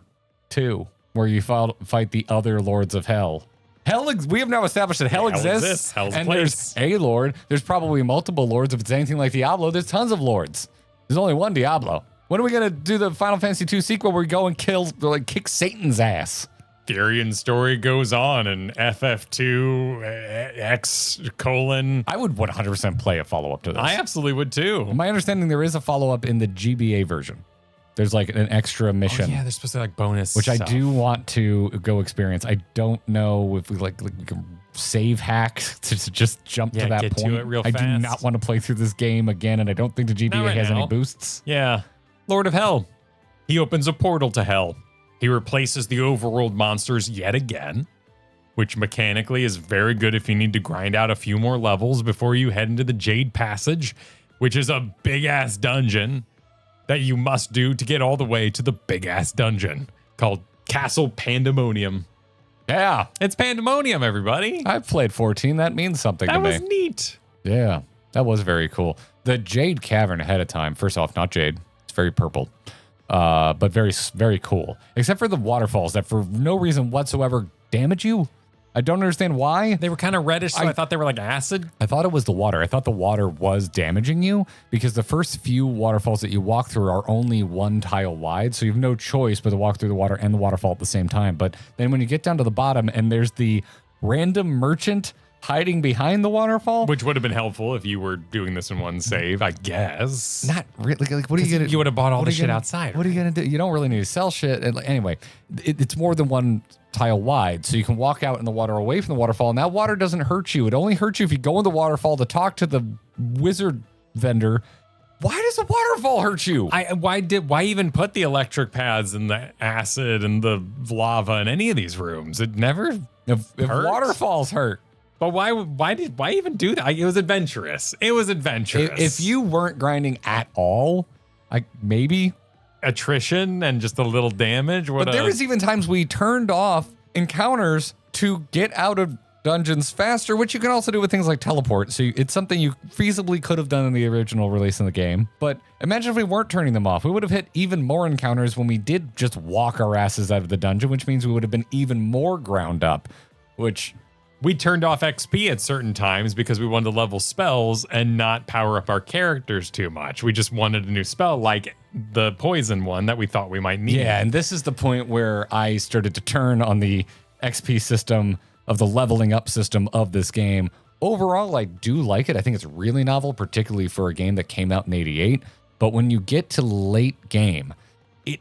where you fight the other lords of hell? We have now established that hell exists. Hell's and place. There's a lord. There's probably multiple lords. If it's anything like Diablo, there's tons of lords. There's only one Diablo. When are we gonna do the Final Fantasy II sequel where we go and kick Satan's ass? Tyrion's story goes on in FF2 X colon. I would 100% play a follow-up to this. I absolutely would too. My understanding, there is a follow-up in the GBA version. There's like an extra mission. Oh, yeah, they're supposed to like bonus which stuff. I do want to go experience. I don't know if we we can save hack to just jump to that get point. to it real I fast. do not want to play through this game again, and I don't think the GBA right has now. any boosts. Yeah. Lord of Hell. He opens a portal to hell. He replaces the overworld monsters yet again, which mechanically is very good if you need to grind out a few more levels before you head into the Jade Passage, which is a big-ass dungeon that you must do to get all the way to the big-ass dungeon called Castle Pandemonium. Yeah, It's Pandemonium, everybody. I've played 14. That means something That to me. was neat. Yeah, that was very cool. The Jade Cavern ahead of time, first off, not Jade. It's very purple. But very, very cool. Except for the waterfalls that for no reason whatsoever damage you. I don't understand why. They were kind of reddish, so I thought they were like acid. I thought it was the water. I thought the water was damaging you because the first few waterfalls that you walk through are only one tile wide. So you have no choice but to walk through the water and the waterfall at the same time. But then when you get down to the bottom and there's the random merchant hiding behind the waterfall. Which would have been helpful if you were doing this in one save, I guess. Not really. Like what are you going to do? You would have bought all What the are you shit gonna- outside. What are you going to do? You don't really need to sell shit. And anyway, it's more than one tile wide. So you can walk out in the water away from the waterfall. And that water doesn't hurt you. It only hurts you if you go in the waterfall to talk to the wizard vendor. Why does the waterfall hurt you? Why even put the electric pads and the acid and the lava in any of these rooms? It never If hurts. waterfalls hurt. But why even do that? It was adventurous. It was adventurous. If you weren't grinding at all, maybe. attrition and just a little damage. But there was even times we turned off encounters to get out of dungeons faster, which you can also do with things like teleport. So it's something you feasibly could have done in the original release in the game. But imagine if we weren't turning them off. We would have hit even more encounters when we did just walk our asses out of the dungeon, which means we would have been even more ground up, which... We turned off XP at certain times because we wanted to level spells and not power up our characters too much. We just wanted a new spell like the poison one that we thought we might need. Yeah, and this is the point where I started to turn on the XP system of the leveling up system of this game. Overall, I do like it. I think it's really novel, particularly for a game that came out in 88. But when you get to late game, it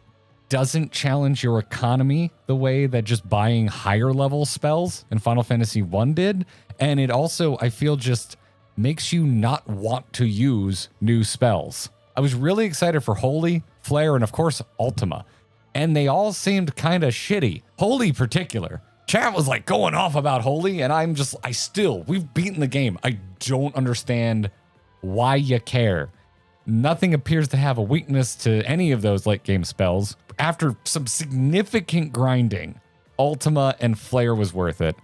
doesn't challenge your economy the way that just buying higher level spells in Final Fantasy 1 did. And it also, I feel, just makes you not want to use new spells. I was really excited for Holy, Flare, and of course, Ultima. And they all seemed kind of shitty. Holy particular. Chat was like going off about Holy, and we've beaten the game. I don't understand why you care. Nothing appears to have a weakness to any of those late game spells. After some significant grinding, Ultima and Flare was worth it.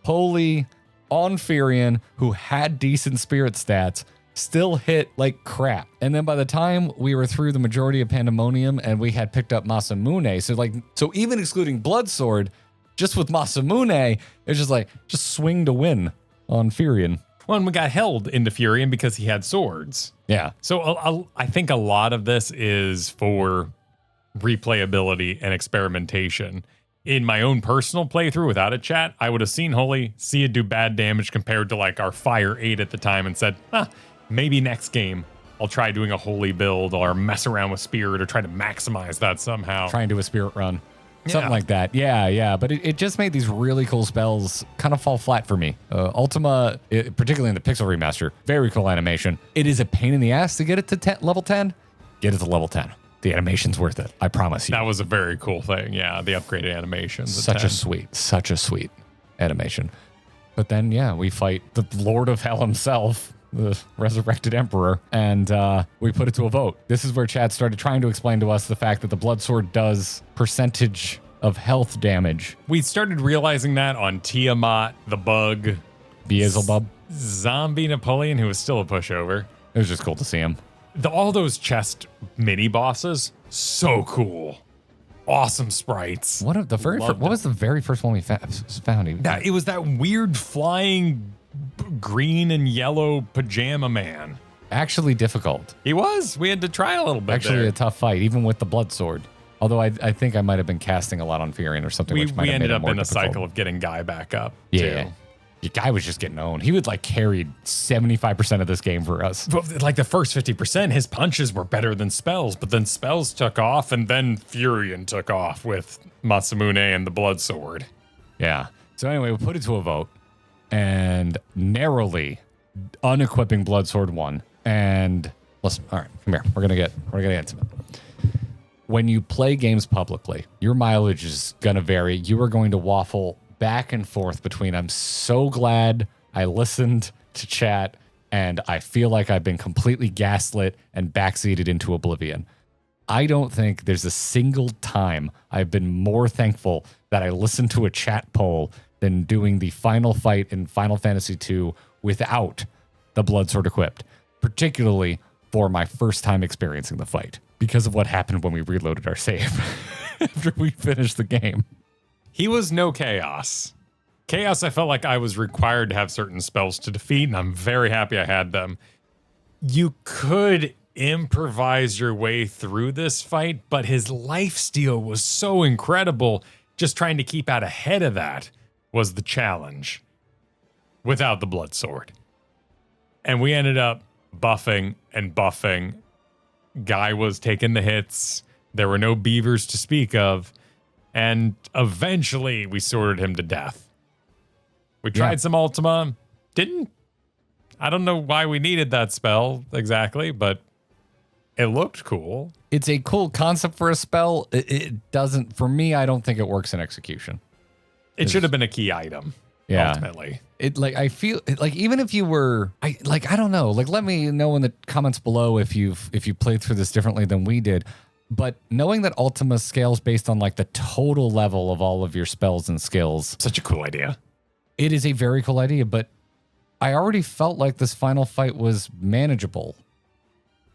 Holy, on Firion, who had decent spirit stats, still hit like crap. And then by the time we were through the majority of Pandemonium and we had picked up Masamune, so even excluding Bloodsword, just with Masamune, it's just swing to win on Firion. Well, and we got held into Furion because he had swords. Yeah. So I think a lot of this is for replayability and experimentation. In my own personal playthrough without a chat, I would have seen Holy, see it do bad damage compared to like our Fire 8 at the time and said, maybe next game I'll try doing a Holy build or mess around with Spirit or try to maximize that somehow. Try and do a Spirit run. Something Yeah. like that. Yeah. But it just made these really cool spells kind of fall flat for me. Ultima, particularly in the Pixel Remaster, very cool animation. It is a pain in the ass to get it to level 10. Get it to level 10. The animation's worth it. I promise you. That was a very cool thing. Yeah, the upgraded animations. at Such a sweet animation. But then, yeah, we fight the Lord of Hell himself, the resurrected emperor, and we put it to a vote. This is where Chad started trying to explain to us the fact that the blood sword does percentage of health damage. We started realizing that on Tiamat, the bug, Beelzebub. Zombie Napoleon, who was still a pushover. It was just cool to see him. All those chest mini bosses, so cool. Awesome sprites. What was the very first one we found? It was that weird flying green and yellow pajama man. actually difficult. He was. We had to try a little bit. Actually, there. a tough fight, even with the blood sword. Although I think I might have been casting a lot on Furion or something. We might have ended made it up more in a difficult. cycle of getting Guy back up. Yeah. Too. The guy was just getting owned. He would like carried 75% of this game for us. But like the first 50%, his punches were better than spells, but then spells took off, and then Furion took off with Masamune and the Blood Sword. Yeah. So anyway, we put it to a vote, and narrowly, unequipping Blood Sword won. And listen, all right, come here. We're gonna get intimate. When you play games publicly, your mileage is gonna vary. You are going to waffle back and forth between I'm so glad I listened to chat and I feel like I've been completely gaslit and backseated into oblivion. I don't think there's a single time I've been more thankful that I listened to a chat poll than doing the final fight in Final Fantasy II without the Blood Sword equipped, particularly for my first time experiencing the fight because of what happened when we reloaded our save after we finished the game. He was no Chaos. Chaos, I felt like I was required to have certain spells to defeat, and I'm very happy I had them. You could improvise your way through this fight, but his lifesteal was so incredible. Just trying to keep out ahead of that was the challenge without the Blood Sword. And we ended up buffing and buffing. Guy was taking the hits. There were no beavers to speak of. And eventually we sorted him to death. We tried some Ultima. I don't know why we needed that spell exactly, but it looked cool. It's a cool concept for a spell. It doesn't, for me, I don't think it works in execution. It should have been a key item. Yeah. Ultimately. I feel like even if you were, I don't know, like let me know in the comments below if you played through this differently than we did. But knowing that Ultima scales based on like the total level of all of your spells and skills. Such a cool idea. It is a very cool idea, but I already felt like this final fight was manageable.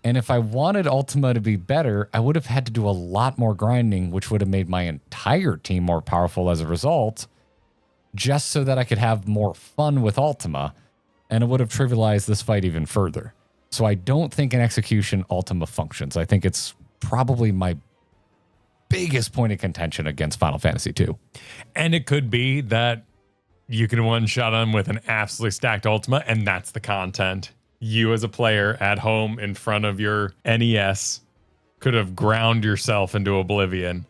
And if I wanted Ultima to be better, I would have had to do a lot more grinding, which would have made my entire team more powerful as a result, just so that I could have more fun with Ultima, and it would have trivialized this fight even further. So I don't think in execution Ultima functions. I think it's probably my biggest point of contention against Final Fantasy II. And it could be that you can one-shot him with an absolutely stacked Ultima, and that's the content. You as a player at home in front of your NES could have ground yourself into oblivion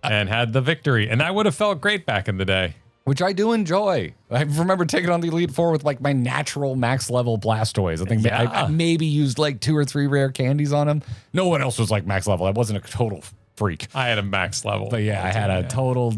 and had the victory. And that would have felt great back in the day. Which I do enjoy. I remember taking on the Elite Four with like my natural max level Blastoise. I think I maybe used like 2 or 3 rare candies on him. No one else was like max level. I wasn't a total freak. I had a max level. But yeah, I had a total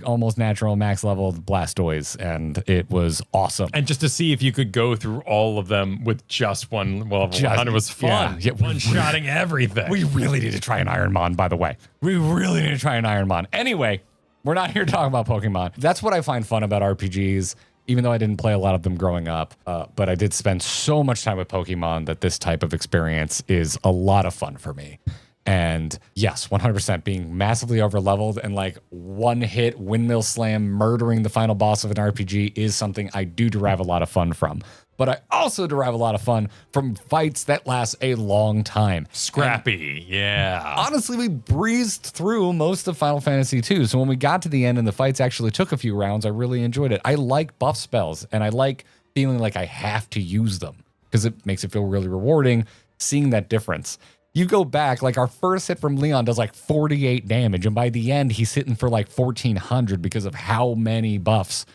almost natural max level Blastoise, and it was awesome. And just to see if you could go through all of them with just one level 100 was fun. Yeah, one-shotting everything. We really need to try an Ironmon, by the way. We really need to try an Ironmon. Anyway, we're not here talking about Pokemon. That's what I find fun about RPGs, even though I didn't play a lot of them growing up. But I did spend so much time with Pokemon that this type of experience is a lot of fun for me. And yes, 100% being massively over-leveled and like one-hit windmill slam murdering the final boss of an RPG is something I do derive a lot of fun from. But I also derive a lot of fun from fights that last a long time. Scrappy, yeah. Honestly, we breezed through most of Final Fantasy II. So when we got to the end and the fights actually took a few rounds, I really enjoyed it. I like buff spells, and I like feeling like I have to use them because it makes it feel really rewarding seeing that difference. You go back, like our first hit from Leon does like 48 damage, and by the end, he's hitting for like 1,400 because of how many buffs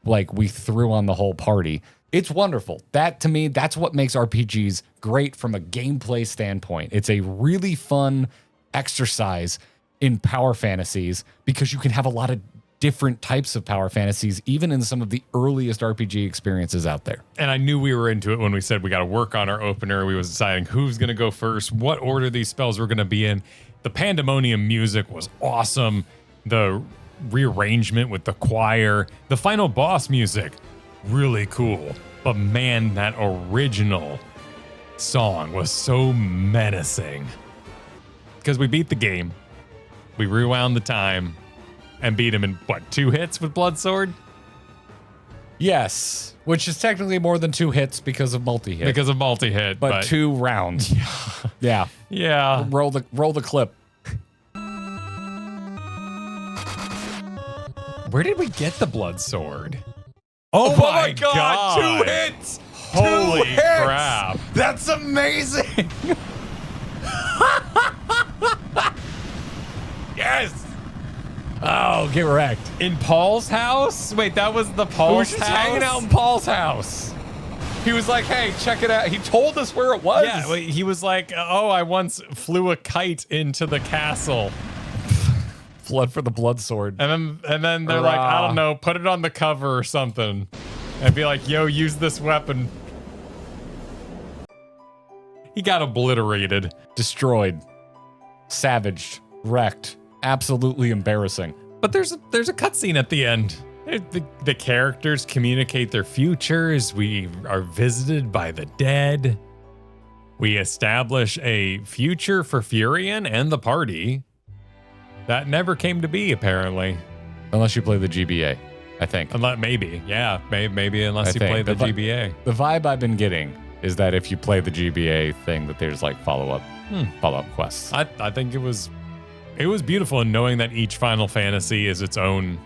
like we threw on the whole party. It's wonderful. That, to me, that's what makes RPGs great from a gameplay standpoint. It's a really fun exercise in power fantasies because you can have a lot of different types of power fantasies, even in some of the earliest RPG experiences out there. And I knew we were into it when we said we got to work on our opener. We was deciding who's going to go first, what order these spells were going to be in. The Pandemonium music was awesome. The rearrangement with the choir, the final boss music, really cool. But man, that original song was so menacing. Because we beat the game, we rewound the time, and beat him in, what, 2 hits with Blood Sword? Yes, which is technically more than 2 hits because of multi-hit. Because of multi-hit. But 2 rounds. Yeah. Yeah. Roll the clip. Where did we get the blood sword? Oh my god! 2 hits! Holy 2 hits! crap. That's amazing! Yes! Oh, get wrecked. In Paul's house? Wait, that was the Who was Paul's just house? hanging out in Paul's house? He was like, hey, check it out. He told us where it was. Yeah, he was like, oh, I once flew a kite into the castle. Flood for the blood sword. And then they're like, I don't know, put it on the cover or something. And be like, yo, use this weapon. He got obliterated. Destroyed. Savaged. Wrecked. Absolutely embarrassing. But there's a cutscene at the end. The characters communicate their futures. We are visited by the dead. We establish a future for Furion and the party. That never came to be, apparently. Unless you play the GBA, I think. Maybe, yeah. Maybe unless you play the GBA. The vibe I've been getting is that if you play the GBA thing, that there's like follow-up quests. I think it was beautiful, and knowing that each Final Fantasy is its own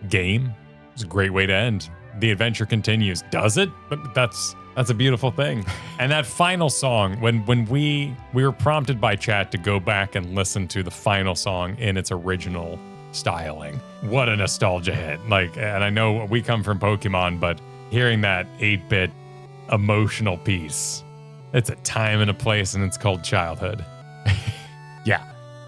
game. It's a great way to end. The adventure continues. Does it? But that's a beautiful thing. And that final song, when we were prompted by chat to go back and listen to the final song in its original styling. What a nostalgia hit. And I know we come from Pokemon, but hearing that 8-bit emotional piece, it's a time and a place, and it's called childhood. Yeah.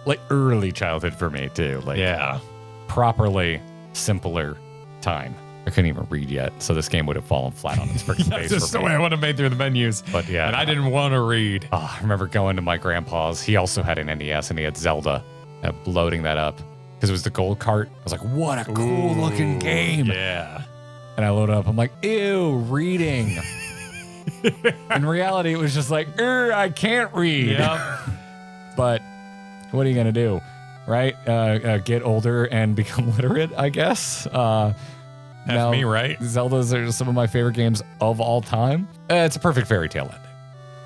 Like early childhood for me too. Yeah. Properly simpler time. I couldn't even read yet, so this game would have fallen flat on its freaking face. That's the way I would have made through the menus. But yeah. And I didn't want to read. I remember going to my grandpa's. He also had an NES, and he had Zelda. Loading that up because it was the gold cart. I was like, what a cool looking game. Yeah. And I load up. I'm like, ew, reading. In reality, it was just like, I can't read. Yep. But what are you going to do? Right? Get older and become literate, I guess. Me, right? Zelda's are some of my favorite games of all time. It's a perfect fairy tale ending.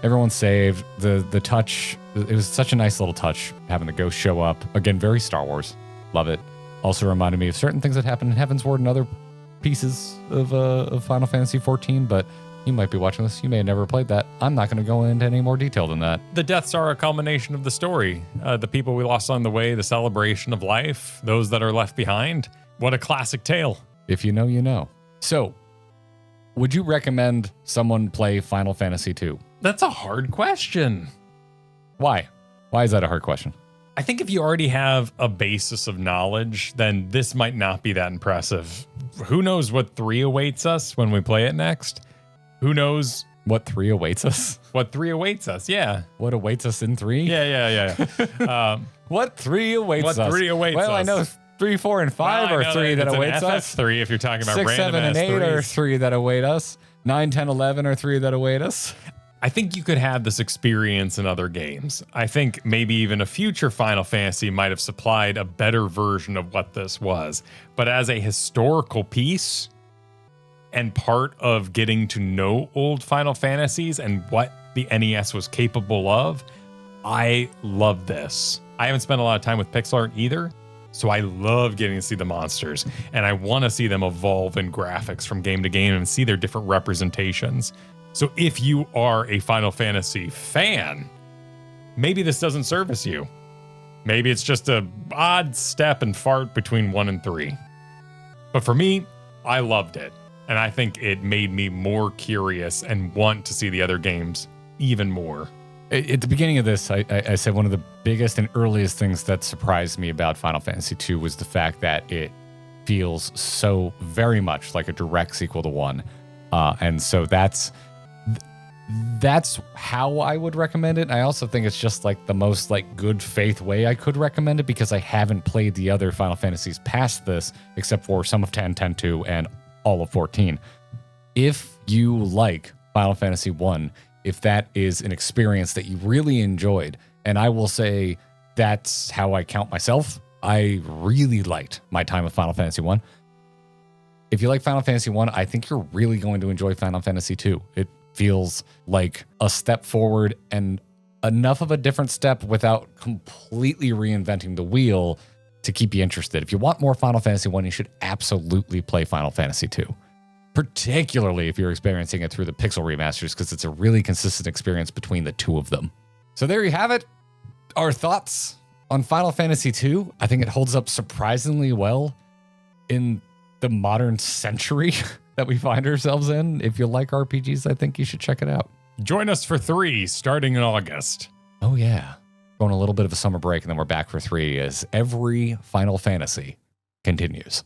Everyone's saved. The touch, it was such a nice little touch having the ghost show up. Again, very Star Wars. Love it. Also reminded me of certain things that happened in Heaven's Ward and other pieces of Final Fantasy XIV, but you might be watching this. You may have never played that. I'm not going to go into any more detail than that. The deaths are a culmination of the story. The people we lost on the way, the celebration of life, those that are left behind. What a classic tale. If you know, you know. So, would you recommend someone play Final Fantasy II? That's a hard question. Why? Why is that a hard question? I think if you already have a basis of knowledge, then this might not be that impressive. Who knows what 3 awaits us when we play it next? Who knows what 3 awaits us? What 3 awaits us, yeah. What awaits us in 3? Yeah. What 3 awaits us? What 3 awaits us? Well, I know 3, 4, and 5 are 3 that awaits us. 3 if you're talking about 6, random 7, and 8 are S3s. 3 that await us. 9, 10, 11 are 3 that await us. I think you could have this experience in other games. I think maybe even a future Final Fantasy might have supplied a better version of what this was. But as a historical piece and part of getting to know old Final Fantasies and what the NES was capable of, I love this. I haven't spent a lot of time with pixel art either, so I love getting to see the monsters. And I want to see them evolve in graphics from game to game and see their different representations. So if you are a Final Fantasy fan, maybe this doesn't service you. Maybe it's just a odd step and fart between 1 and 3. But for me, I loved it. And I think it made me more curious and want to see the other games even more. At the beginning of this, I said one of the biggest and earliest things that surprised me about Final Fantasy II was the fact that it feels so very much like a direct sequel to 1. And so that's how I would recommend it. I also think it's just like the most like good faith way I could recommend it because I haven't played the other Final Fantasies past this except for some of 10, 10-2, and all of 14. If you like Final Fantasy 1, if that is an experience that you really enjoyed, and I will say that's how I count myself, I really liked my time with Final Fantasy 1. If you like Final Fantasy 1, I think you're really going to enjoy Final Fantasy 2. It feels like a step forward and enough of a different step without completely reinventing the wheel to keep you interested. If you want more Final Fantasy 1, you should absolutely play Final Fantasy 2. Particularly if you're experiencing it through the pixel remasters, because it's a really consistent experience between the two of them. So there you have it. Our thoughts on Final Fantasy 2. I think it holds up surprisingly well in the modern century that we find ourselves in. If you like RPGs, I think you should check it out. Join us for 3 starting in August. Oh yeah. Going a little bit of a summer break, and then we're back for 3 as every Final Fantasy continues.